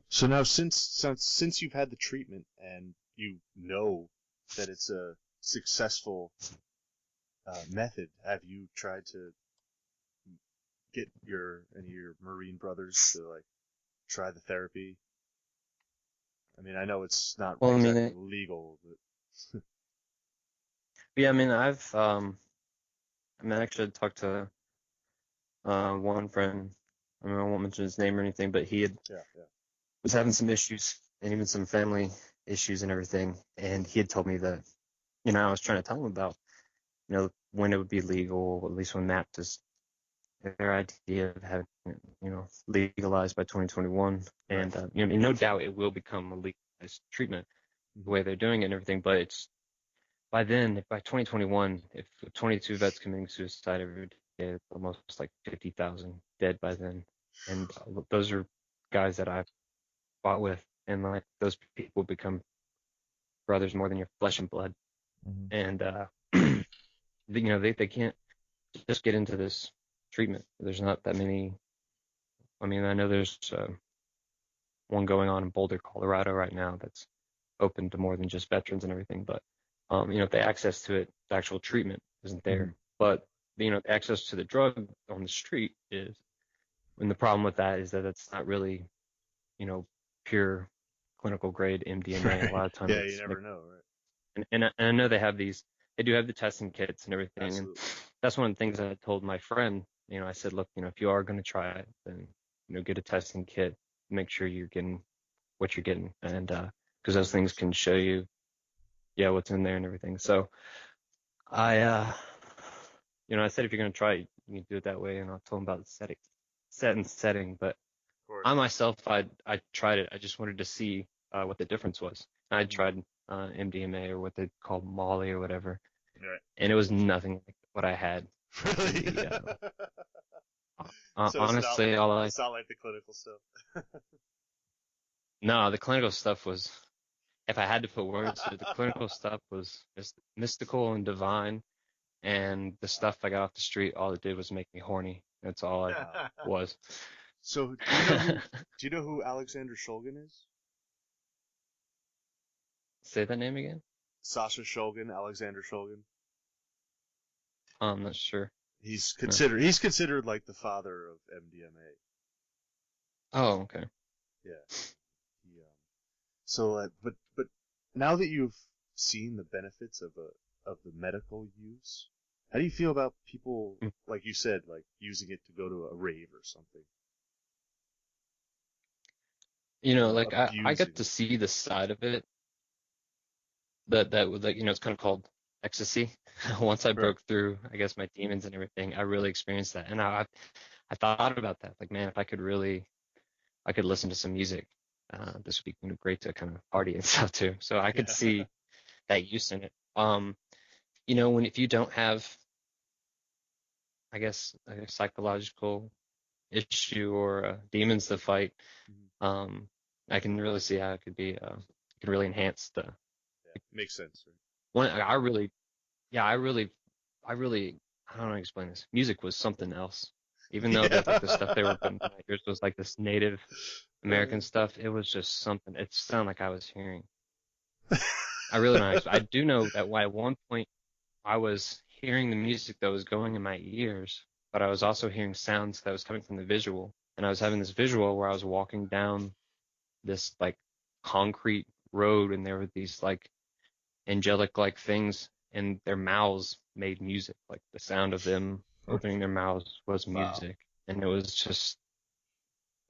So now, since you've had the treatment and you know that it's a successful method, have you tried to get any of your Marine brothers to try the therapy? I mean, I know it's not exactly legal, but yeah, I mean, I actually talked to one friend. I won't mention his name or anything, but he was having some issues, and even some family issues and everything. And he had told me that, I was trying to tell him about, when it would be legal, at least when MAP does their idea of having, legalized by 2021. And, no doubt it will become a legalized treatment the way they're doing it and everything. But it's by 2021, if 22 vets committing suicide every day, it's almost like 50,000 dead by then. And those are guys that I've fought with, and those people become brothers more than your flesh and blood. And they can't just get into this treatment. There's not that many. I mean, I know there's one going on in Boulder, Colorado right now that's open to more than just veterans and everything. But the access to it, the actual treatment isn't there. But the access to the drug on the street is. And the problem with that is that it's not really, pure clinical grade MDMA. A lot of times, you never know, right? And I know they do have the testing kits and everything. Absolutely. And that's one of the things I told my friend. I said, look, if you are going to try it, then get a testing kit, make sure you're getting what you're getting, and because those things can show you, what's in there and everything. So I said, if you're going to try it, you can do it that way, and I told him about the setting. But I myself, I tried it. I just wanted to see what the difference was. I tried MDMA, or what they call Molly or whatever, and it was nothing like what I had. Really? So honestly, it's not like the clinical stuff. No, the clinical stuff was, if I had to put words to it, the clinical stuff was just mystical and divine, and the stuff I got off the street, all it did was make me horny. That's all I was. So, do you know who Alexander Shulgin is? Say that name again? Sasha Shulgin, Alexander Shulgin. I'm not sure. He's considered like the father of MDMA. Oh, okay. Yeah. So, but now that you've seen the benefits of the medical use, how do you feel about people, like you said, like using it to go to a rave or something? I got to see the side of it it's kind of called ecstasy. Once I Right. broke through, I guess, my demons and everything, I really experienced that. And I thought about that. Like, man, if I could listen to some music, this would be great to kind of party and stuff too. So I could Yeah. see that use in it. If you don't have, I guess, a psychological issue or demons to fight, Mhm. I can really see how it could be, it can really enhance the Yeah. Makes sense. Right? one. Yeah, I really, I don't know how to explain this. Music was something else. Even though that like the stuff they were putting in my ears was like this Native American stuff, it was just something. It sounded like I was hearing. I really don't know. I do know that at one point I was hearing the music that was going in my ears, but I was also hearing sounds that was coming from the visual. And I was having this visual where I was walking down this like concrete road, and there were these like angelic like things, and their mouths made music. Like the sound of them opening their mouths was Wow. music. And it was just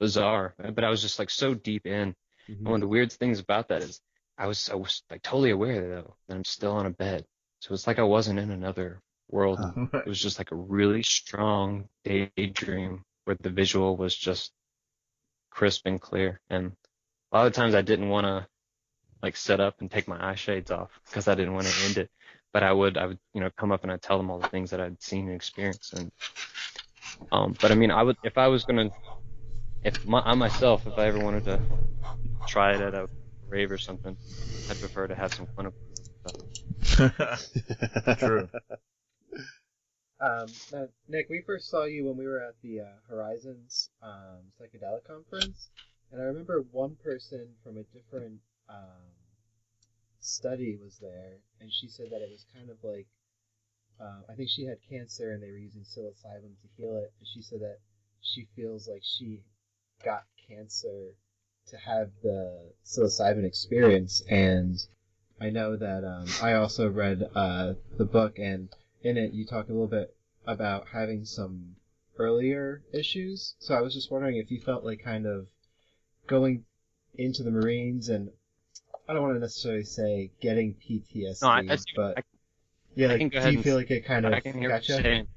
bizarre. But I was just like so deep in. And one of the weird things about that is I was like totally aware though that I'm still on a bed. So it's like I wasn't in another world. Huh. It was just like a really strong daydream where the visual was just crisp and clear. And a lot of times I didn't want to like sit up and take my eye shades off because I didn't want to end it. But I would, come up and I'd tell them all the things that I'd seen and experienced. And, but I mean, if I was going to, I myself, if I ever wanted to try it at a rave or something, I'd prefer to have some clinical stuff. True. Now, Nick, we first saw you when we were at the Horizons psychedelic conference, and I remember one person from a different study was there, and she said that it was kind of like, I think she had cancer and they were using psilocybin to heal it, and she said that she feels like she got cancer to have the psilocybin experience. And I know that I also read the book, and in it you talk a little bit about having some earlier issues. So I was just wondering if you felt like kind of going into the Marines, and I don't want to necessarily say getting PTSD, No, but yeah, I can like, go do ahead you and feel like it kind of I can hear what you're gotcha? saying.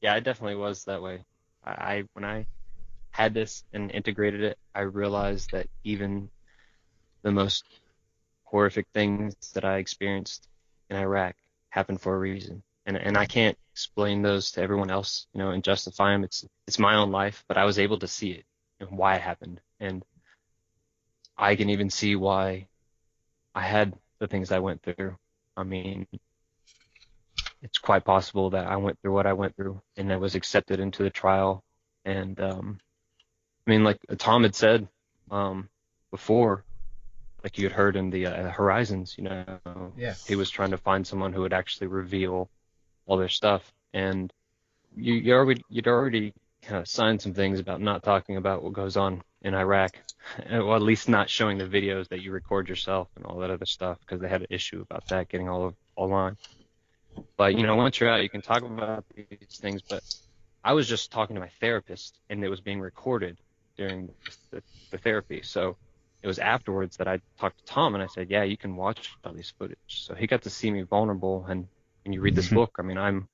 I definitely was that way. When I had this and integrated it, I realized that even the most horrific things that I experienced in Iraq happened for a reason. And I can't explain those to everyone else, and justify them. It's my own life, but I was able to see it and why it happened. And I can even see why I had the things I went through. I mean, it's quite possible that I went through what I went through and I was accepted into the trial. And I mean, like Tom had said before, like you had heard in the Horizons, Yeah. he was trying to find someone who would actually reveal all their stuff. And you'd already kind of signed some things about not talking about what goes on in Iraq, or at least not showing the videos that you record yourself and all that other stuff, because they had an issue about that getting all online. But once you're out, you can talk about these things. But I was just talking to my therapist, and it was being recorded during the therapy. So it was afterwards that I talked to Tom, and I said, "Yeah, you can watch all these footage." So he got to see me vulnerable, and when you read this book, I mean, I'm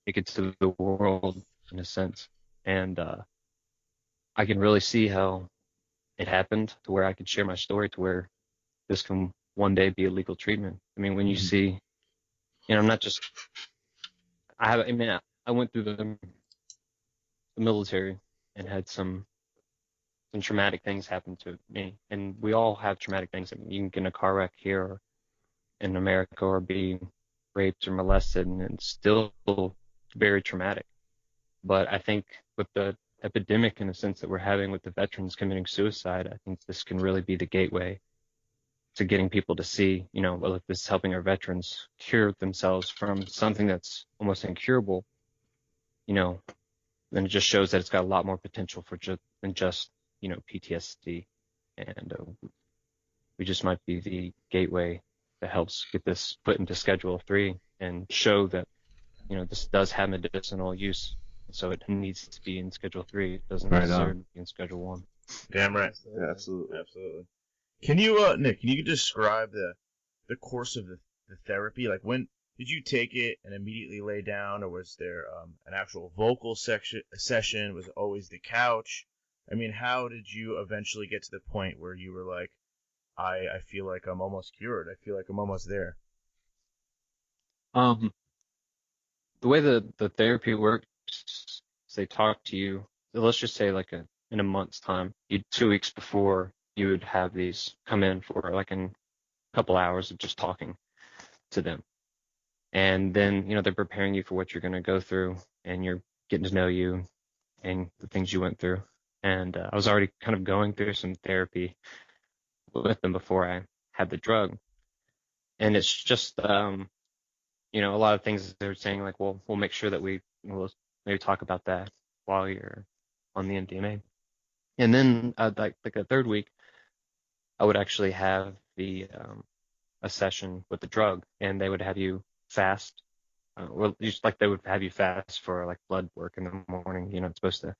naked to the world in a sense, and I can really see how it happened to where I could share my story to where this can one day be a legal treatment. I mean, when you see, I'm not just I mean, I went through the military and had some traumatic things happen to me, and we all have traumatic things. I mean, you can get in a car wreck here or in America or be raped or molested, and it's still very traumatic. But I think with the epidemic, in a sense, that we're having with the veterans committing suicide, I think this can really be the gateway to getting people to see, well, if this is helping our veterans cure themselves from something that's almost incurable, then it just shows that it's got a lot more potential for than just, PTSD. And we just might be the gateway that helps get this put into Schedule 3 and show that, this does have medicinal use. So it needs to be in Schedule 3. It doesn't Right necessarily on. be in Schedule 1. Damn right. Yeah, absolutely. Absolutely. Can you, Nick, can you describe the course of the therapy? Like, when did you take it and immediately lay down, or was there an actual vocal session? Was it always the couch? I mean, how did you eventually get to the point where you were like, I feel like I'm almost cured. I feel like I'm almost there. Um, the way the therapy works, is they talk to you. Let's just say like in a month's time, 2 weeks before you would have these come in for like a couple hours of just talking to them, and then they're preparing you for what you're going to go through, and you're getting to know you and the things you went through. And I was already kind of going through some therapy with them before I had the drug, and it's just a lot of things they're saying like, well, we'll make sure that we'll maybe talk about that while you're on the MDMA. And then like the third week, I would actually have a session with the drug, and they would have you fast. Well, just like they would have you fast for like blood work in the morning. You're not supposed to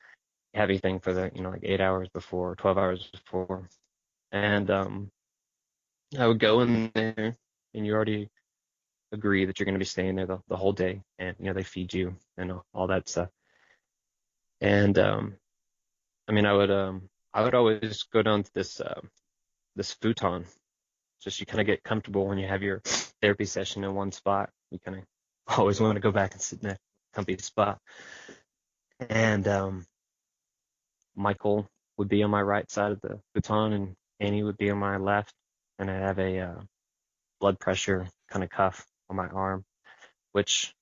have anything for the like 8 hours before, 12 hours before. And I would go in there, and you already agree that you're going to be staying there the whole day, and they feed you and all that stuff. And I mean, I would always go down to this futon. Just you kind of get comfortable when you have your therapy session in one spot. You kind of always want to go back and sit in that comfy spot. And Michael would be on my right side of the futon, and Annie would be on my left, and I'd have a blood pressure kind of cuff on my arm, which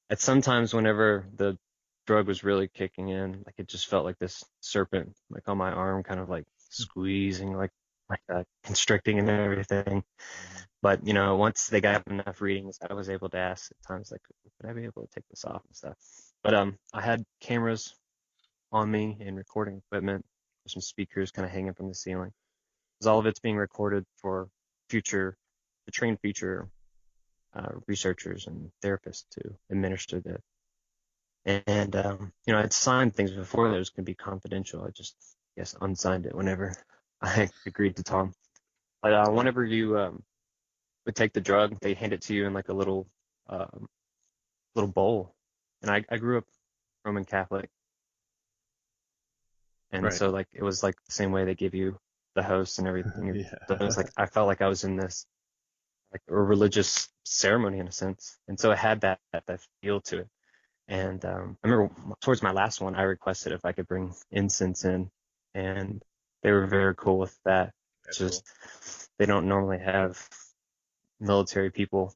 at sometimes whenever the drug was really kicking in, like it just felt like this serpent like on my arm, kind of like squeezing, like constricting and everything. But once they got enough readings, I was able to ask at times like, would I be able to take this off and stuff. But I had cameras on me and recording equipment, some speakers kind of hanging from the ceiling, because all of it's being recorded for to train future researchers and therapists to administer the. And I'd signed things before that was going to be confidential. I just, guess, unsigned it whenever I agreed to Tom. But whenever you would take the drug, they hand it to you in like a little bowl. And I grew up Roman Catholic, and Right. so like it was like the same way they give you the host and everything. Yeah. So it was like I felt like I was in this like a religious ceremony in a sense, and so it had that feel to it. And I remember towards my last one, I requested if I could bring incense in, and they were very cool with that. That's Just cool. they don't normally have military people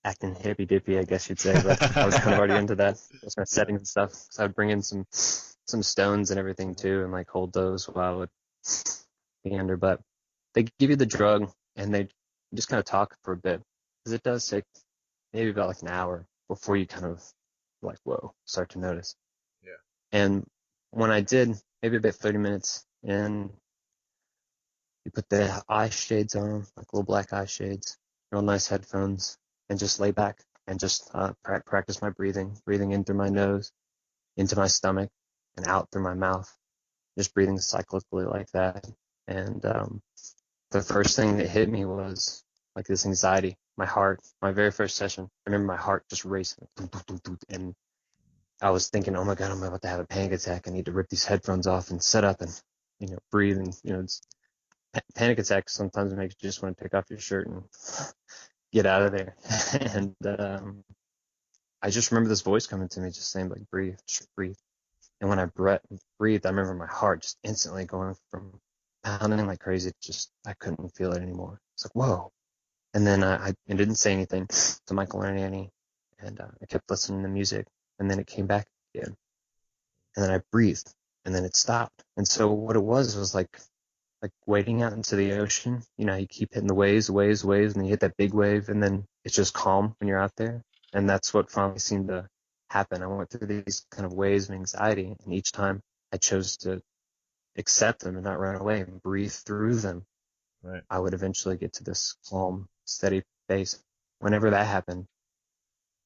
acting hippy dippy, I guess you'd say, but I was kind of already into that. That's my settings and stuff. So I'd bring in some stones and everything too, and like hold those while I would be under. But they give you the drug, and they just kind of talk for a bit, because it does take maybe about like an hour before you kind of like, whoa, start to notice. Yeah. And when I did, maybe about 30 minutes in, you put the eye shades on, like little black eye shades, real nice headphones, and just lay back and just practice my breathing in through my nose, into my stomach, and out through my mouth, just breathing cyclically like that. And the first thing that hit me was like this anxiety. My heart, my very first session, I remember my heart just racing, and I was thinking, oh my God, I'm about to have a panic attack. I need to rip these headphones off and set up and, breathe. And, it's, panic attacks sometimes make you just want to take off your shirt and get out of there. And I just remember this voice coming to me just saying, like, breathe, just breathe. And when I breathed, I remember my heart just instantly going from pounding like crazy. Just, I couldn't feel it anymore. It's like, whoa. And then I didn't say anything to Michael or Annie. And I kept listening to music. And then it came back again. And then I breathed, and then it stopped. And so what it was like wading out into the ocean. You keep hitting the waves, and then you hit that big wave, and then it's just calm when you're out there. And that's what finally seemed to happen. I went through these kind of waves of anxiety, and each time I chose to accept them and not run away and breathe through them, Right. I would eventually get to this calm, steady place. Whenever that happened,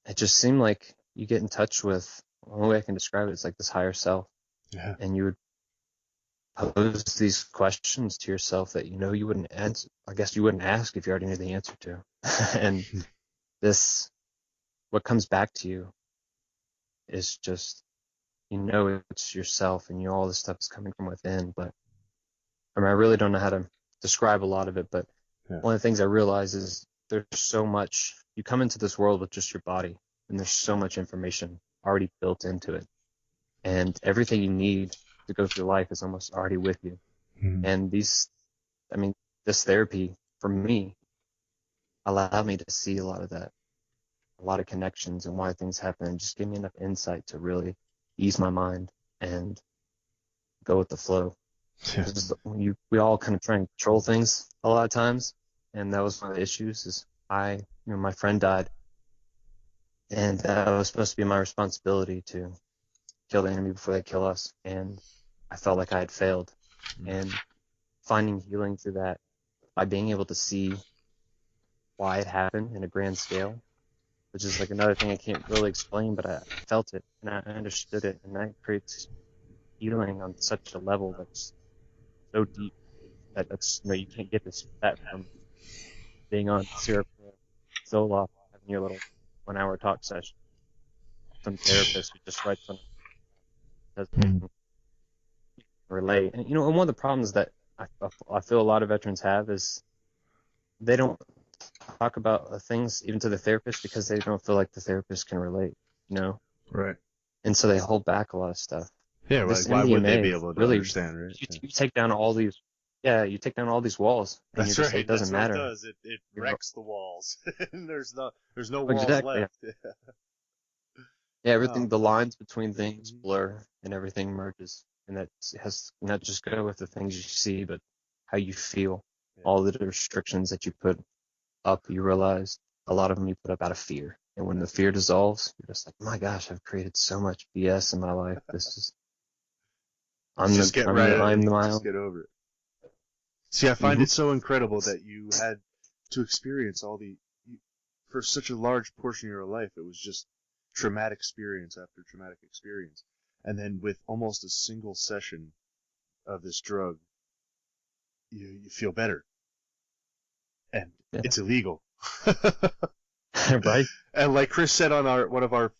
it just seemed like you get in touch with, the only way I can describe it is like this higher self. Yeah. And you would pose these questions to yourself that you wouldn't answer. I guess you wouldn't ask if you already knew the answer to. And what comes back to you is just, it's yourself, and all this stuff is coming from within. But I mean, I really don't know how to describe a lot of it, but one of the things I realize is there's so much. You come into this world with just your body, and there's so much information already built into it, and everything you need to go through life is almost already with you. Mm-hmm. And this therapy for me allowed me to see a lot of that, a lot of connections and why things happen, and just give me enough insight to really ease my mind and go with the flow. Yeah. We all kind of try and control things a lot of times, and that was one of the issues. Is my friend died, and that was supposed to be my responsibility to kill the enemy before they kill us, and I felt like I had failed. And finding healing through that by being able to see why it happened in a grand scale, which is like another thing I can't really explain, but I felt it and I understood it, and that creates healing on such a level that's so deep that's you can't get that from being on syrup solo, having your little 1 hour talk session. Some therapist who just writes on doesn't relate. And and one of the problems that I feel a lot of veterans have is they don't talk about things even to the therapist because they don't feel like the therapist can relate, Right. And so they hold back a lot of stuff. Yeah, This why would they MDMA be able to really, understand, right? you take down all these, you take down all these walls, and That's you just say right. it doesn't That's matter. what it does. It wrecks the walls. And there's no walls Exactly. left. Yeah, everything, Oh. the lines between things blur and everything merges. And that has not just go with the things you see, but how you feel. Yeah. All the restrictions that you put up, you realize a lot of them you put up out of fear. And when the fear dissolves, you're just like, my gosh, I've created so much BS in my life. Just get over it. See, I find Mhm. it so incredible that you had to experience for such a large portion of your life. It was just traumatic experience after traumatic experience. And then with almost a single session of this drug, you feel better. And it's illegal. Right? And like Chris said on one of our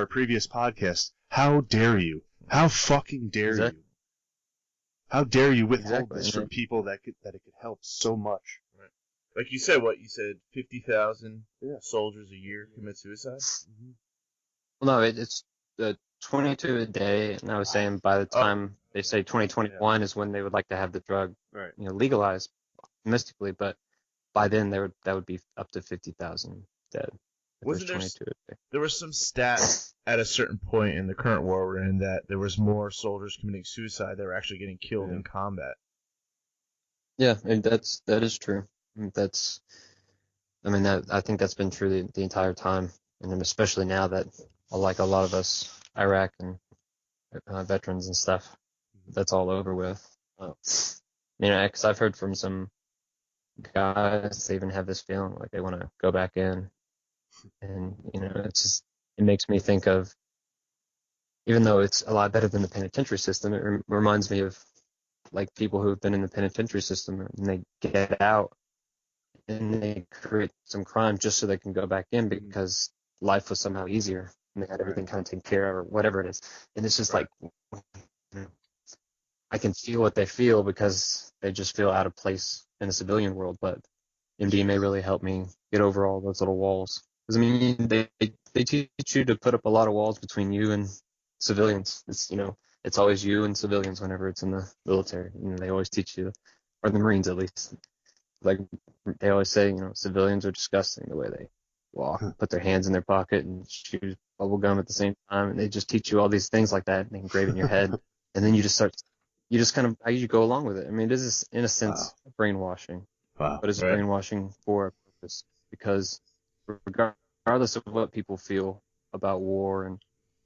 previous podcasts, how dare you? How fucking dare you? How dare you withhold this from people that it could help so much? Right. Like you said, 50,000 soldiers a year commit suicide? Mm-hmm. Well, no, it's 22 a day, and I was saying by the time they say 2021 is when they would like to have the drug, legalized mystically, but by then that would be up to 50,000 dead. There was some stat at a certain point in the current war we're in that there was more soldiers committing suicide that were actually getting killed in combat. Yeah, and that is true. I think that's been true the entire time, and especially now that, like a lot of us, Iraq and veterans and stuff, that's all over with. Because I've heard from some guys, they even have this feeling like they want to go back in, and it makes me think of, even though it's a lot better than the penitentiary system, it reminds me of like people who've been in the penitentiary system and they get out and they create some crime just so they can go back in because life was somehow easier and they had everything kind of taken care of or whatever it is. And it's just like, I can feel what they feel because they just feel out of place in the civilian world. But MDMA really helped me get over all those little walls. Because they teach you to put up a lot of walls between you and civilians. It's always you and civilians whenever it's in the military. They always teach you, or the Marines at least. Like they always say, civilians are disgusting the way they walk, put their hands in their pocket and shoot bubble gum at the same time, and they just teach you all these things like that and they engrave in your head, and then you just kind of you go along with it. I mean, it is in a sense brainwashing, but it's brainwashing for a purpose, because regardless of what people feel about war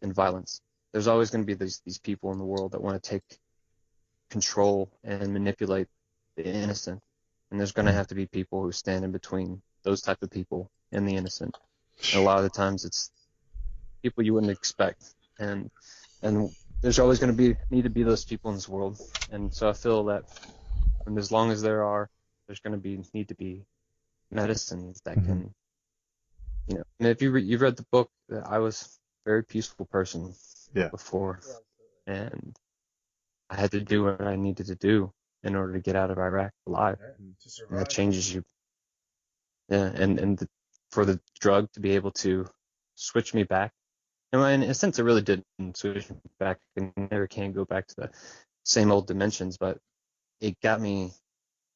and violence, there's always going to be these people in the world that want to take control and manipulate the innocent. And there's going to have to be people who stand in between those type of people and the innocent. And a lot of the times it's people you wouldn't expect. And there's always going to need to be those people in this world, and so I feel that, and as long as there's going to need to be medicines that can, and if you've read the book, I was a very peaceful person before, and I had to do what I needed to do in order to get out of Iraq alive. To survive. And that changes you. Yeah, and for the drug to be able to switch me back, and in a sense, it really did switch me back. I never can go back to the same old dimensions, but it got me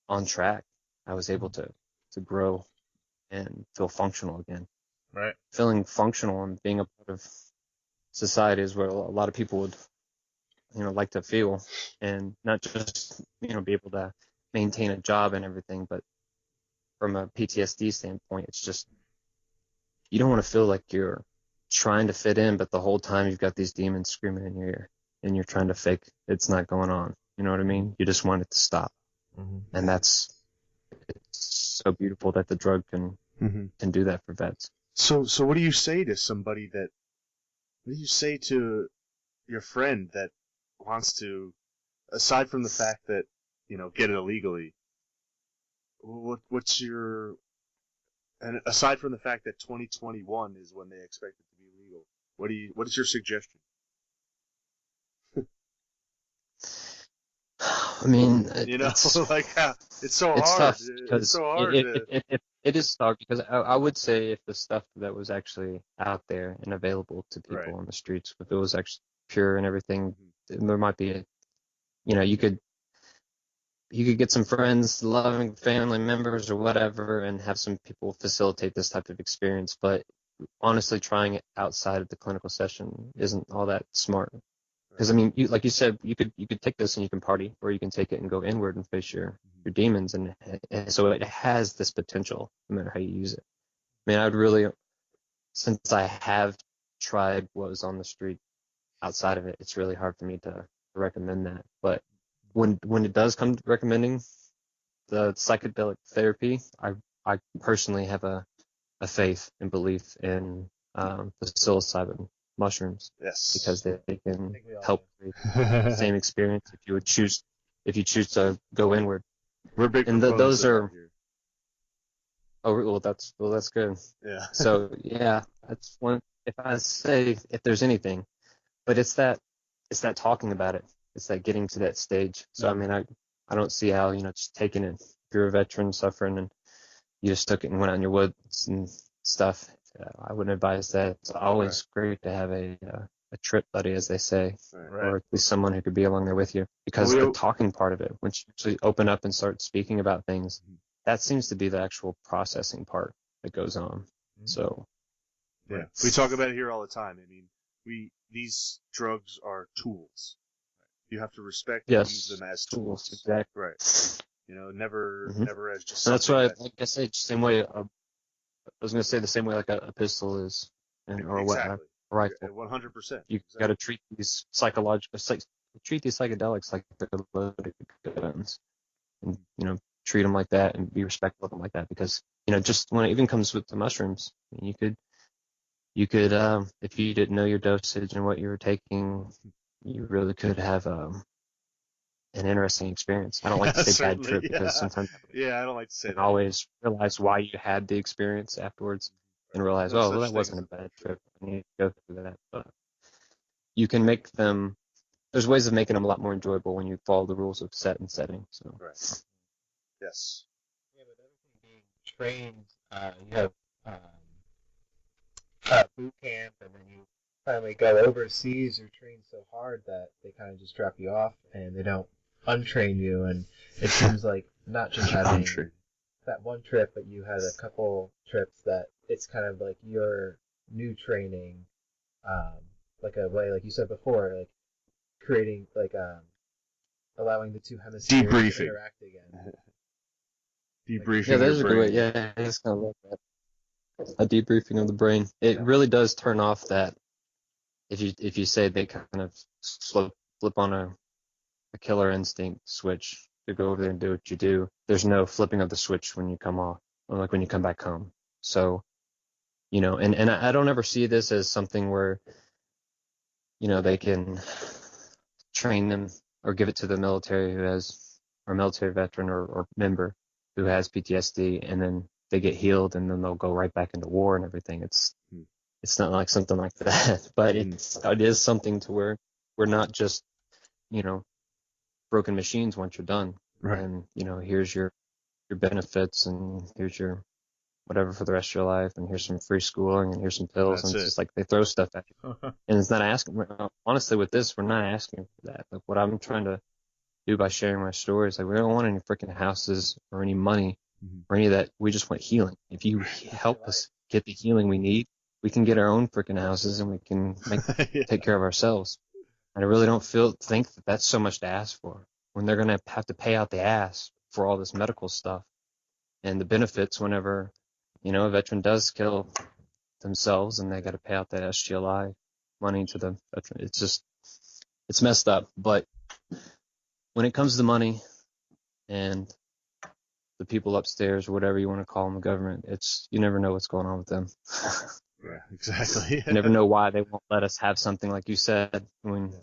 on track. I was able to grow and feel functional again. Right. Feeling functional and being a part of society is what a lot of people would, like to feel, and not just, be able to maintain a job and everything, but from a PTSD standpoint, it's just, you don't want to feel like you're trying to fit in, but the whole time you've got these demons screaming in your ear, and you're trying to fake it's not going on. You know what I mean? You just want it to stop. And it's so beautiful that the drug can do that for vets. So what do you say to somebody what do you say to your friend that wants to, aside from the fact that, get it illegally, what's your, and aside from the fact that 2021 is when they expect it to be legal, what is your suggestion? I mean, it's like, it's so it's hard. tough because it's so hard. It is tough because I would say if the stuff that was actually out there and available to people on the streets, if it was actually pure and everything, there might be you could get some friends, loving family members or whatever, and have some people facilitate this type of experience. But honestly, trying it outside of the clinical session isn't all that smart. Because I mean, like you said, you could take this and you can party, or you can take it and go inward and face your demons, and so it has this potential, no matter how you use it. I mean, I would really, since I have tried what was on the street outside of it, it's really hard for me to recommend that. But when it does come to recommending the psychedelic therapy, I personally have a faith and belief in the psilocybin mushrooms. Yes. Because they can help create the same experience if you choose to go inward. We're big and those are here. Oh, that's good. Yeah. So yeah, that's one. If I say if there's anything, but it's that talking about it. It's that getting to that stage. So I mean, I don't see how just taking it. If you're a veteran suffering and you just took it and went out in your woods and stuff, I wouldn't advise that. It's always great to have a trip buddy, as they say, or at least someone who could be along there with you. Because the talking part of it, once you actually open up and start speaking about things, that seems to be the actual processing part that goes on. So, yeah, we talk about it here all the time. I mean, these drugs are tools. You have to respect and use them as tools. Exactly. Right. Never as just. And that's why, like I say, same way. I was going to say the same way like a pistol is, or a rifle. 100%. You got to treat these treat these psychedelics like they're loaded guns, and treat them like that and be respectful of them like that, because just when it even comes with the mushrooms, you could if you didn't know your dosage and what you were taking, you really could have an interesting experience. I don't like to say bad trip because sometimes I don't like to say that. Always realize why you had the experience afterwards and realize, that wasn't a bad trip. I need to go through that. But you can make them. There's ways of making them a lot more enjoyable when you follow the rules of set and setting. So. Right. Yes. Yeah, with everything being trained, you have boot camp, and then you finally go overseas. You're trained so hard that they kind of just drop you off, and they don't untrain you. And it seems like not just having that one trip, but you had a couple trips that it's kind of like your new training, like a way, like you said before, like creating, like allowing the two hemispheres to interact again. Debriefing. Yeah, there's a good way. Yeah, it's kind of like that. A debriefing of the brain. It really does turn off that. If you say they kind of flip on a killer instinct switch to go over there and do what you do, there's no flipping of the switch when you come off, or like when you come back home. So, and I don't ever see this as something where, they can train them or give it to the military or military veteran or member who has PTSD, and then they get healed, and then they'll go right back into war and everything. It's not like something like that, but it is something to where we're not just, broken machines once you're done. Right. And, here's your benefits, and here's your whatever for the rest of your life, and here's some free schooling, and here's some pills. That's and it. it's just like they throw stuff at you. And it's not asking, honestly, with this, we're not asking for that. Like, what I'm trying to do by sharing my story is, like, we don't want any freaking houses or any money or any of that. We just want healing. If you help us get the healing we need, we can get our own freaking houses, and we can take care of ourselves. And I really don't think that that's so much to ask for, when they're going to have to pay out the ass for all this medical stuff and the benefits whenever, a veteran does kill themselves and they got to pay out that SGLI money to the veteran. It's messed up. But when it comes to money and the people upstairs, or whatever you want to call them, the government, you never know what's going on with them. Yeah, exactly. You never know why they won't let us have something like you said. When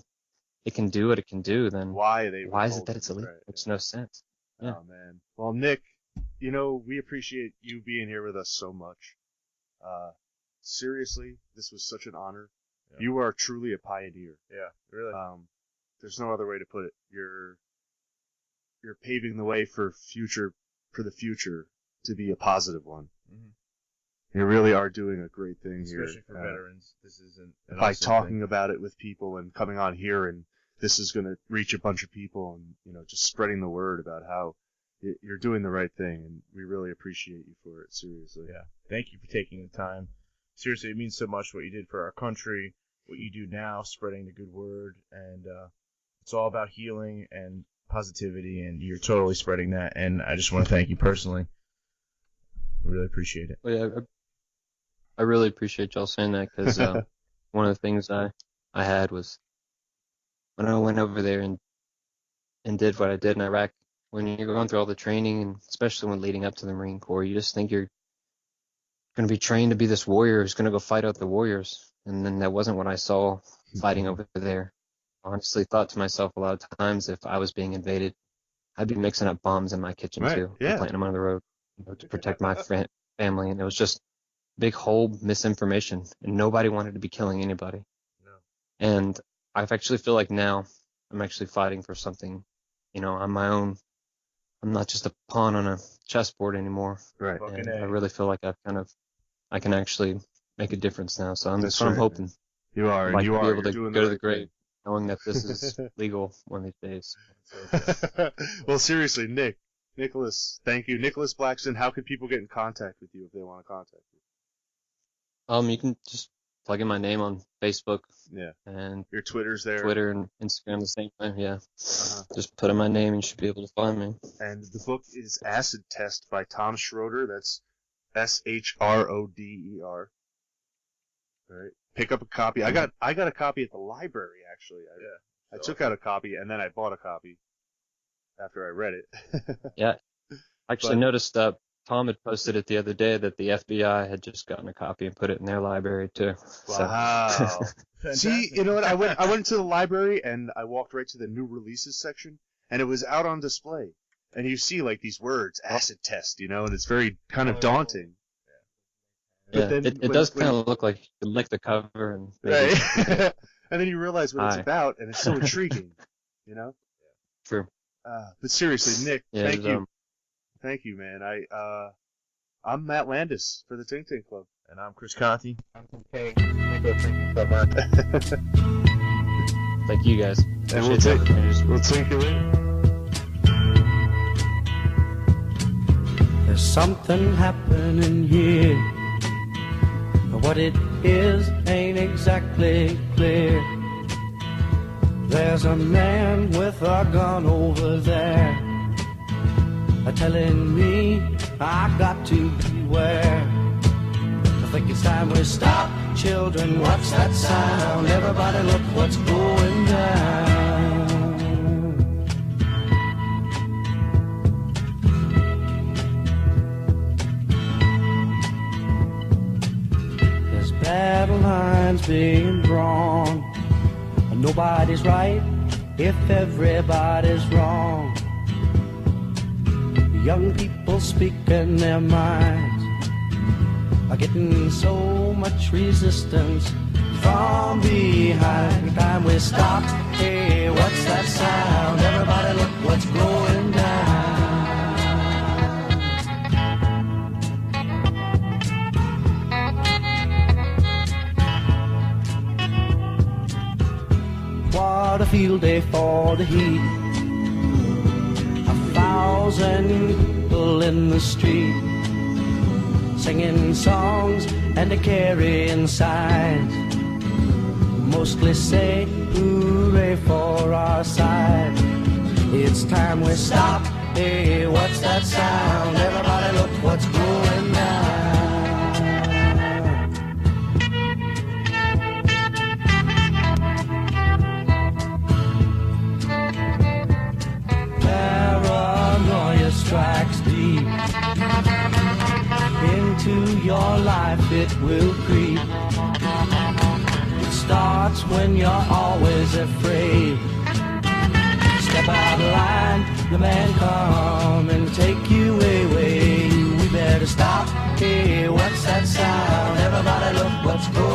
it can do what it can do, then why is it that it's illegal? Right. Makes no sense. Yeah. Oh man. Well, Nick, we appreciate you being here with us so much. Seriously, this was such an honor. Yeah. You are truly a pioneer. Yeah, really. There's no other way to put it. You're paving the way for the future to be a positive one. Mm-hmm. You really are doing a great thing here. Especially for veterans. This isn't by talking about it with people and coming on here, and this is going to reach a bunch of people, and just spreading the word about how you're doing the right thing, and we really appreciate you for it. Seriously. Yeah. Thank you for taking the time. Seriously, it means so much what you did for our country, what you do now, spreading the good word, and it's all about healing and positivity, and you're totally spreading that. And I just want to thank you personally. I really appreciate it. Well, yeah, I really appreciate y'all saying that, because one of the things I had was when I went over there and did what I did in Iraq. When you're going through all the training, and especially when leading up to the Marine Corps, you just think you're going to be trained to be this warrior who's going to go fight out the warriors. And then that wasn't what I saw fighting over there. I honestly thought to myself a lot of times, if I was being invaded, I'd be mixing up bombs in my kitchen too, and planting them on the road to protect my family. And it was just big whole misinformation, and nobody wanted to be killing anybody. No. And I actually feel like now I'm actually fighting for something, on my own. I'm not just a pawn on a chessboard anymore. Right. And I really feel like I can actually make a difference now. So that's what I'm hoping. You are, I'd like you to are. be able to go to the grave knowing that this is legal one of these days. Well, seriously, Nicholas, thank you. Nicholas Blackston, how can people get in contact with you if they want to contact you? You can just plug in my name on Facebook. Yeah. And your Twitter's there. Twitter and Instagram the same way. Yeah. Just put in my name and you should be able to find me. And the book is Acid Test by Tom Shroder. That's Shroder. All right. Pick up a copy. I got a copy at the library actually. I took out a copy and then I bought a copy after I read it. Yeah. I actually noticed Tom had posted it the other day that the FBI had just gotten a copy and put it in their library too. Wow. See, you know what? I went to the library and I walked right to the new releases section, and it was out on display. And you see like these words, acid test, and it's very kind of daunting. Yeah, it does kind of look like you can lick the cover and maybe, right. And then you realize what it's about, and it's so intriguing, True. But seriously, Nick, thank you. Thank you, man. I'm Matt Landis for the Ting Ting Club. And I'm Chris Conti. I'm okay. Nicholas, thank you so much. Thank you, guys. And we'll take you later. There's something happening here. What it is ain't exactly clear. There's a man with a gun over there, telling me I got to beware. I think it's time we stop. Children, what's that sound? Everybody look what's going down. There's battle lines being drawn. Nobody's right if everybody's wrong. Young people speaking their minds are getting so much resistance from behind. Time we stop, hey, what's that sound? Everybody look what's going down. What a field day for the heat. 1,000 people in the street, singing songs and carrying signs, mostly say hooray for our side. It's time we stop, hey, what's that sound? Everybody look what's going down. Paranoia strikes deep into your life, it will creep. It starts when you're always afraid. Step out of line, the man come and take you away. We better stop, hey, what's that sound? Everybody look what's going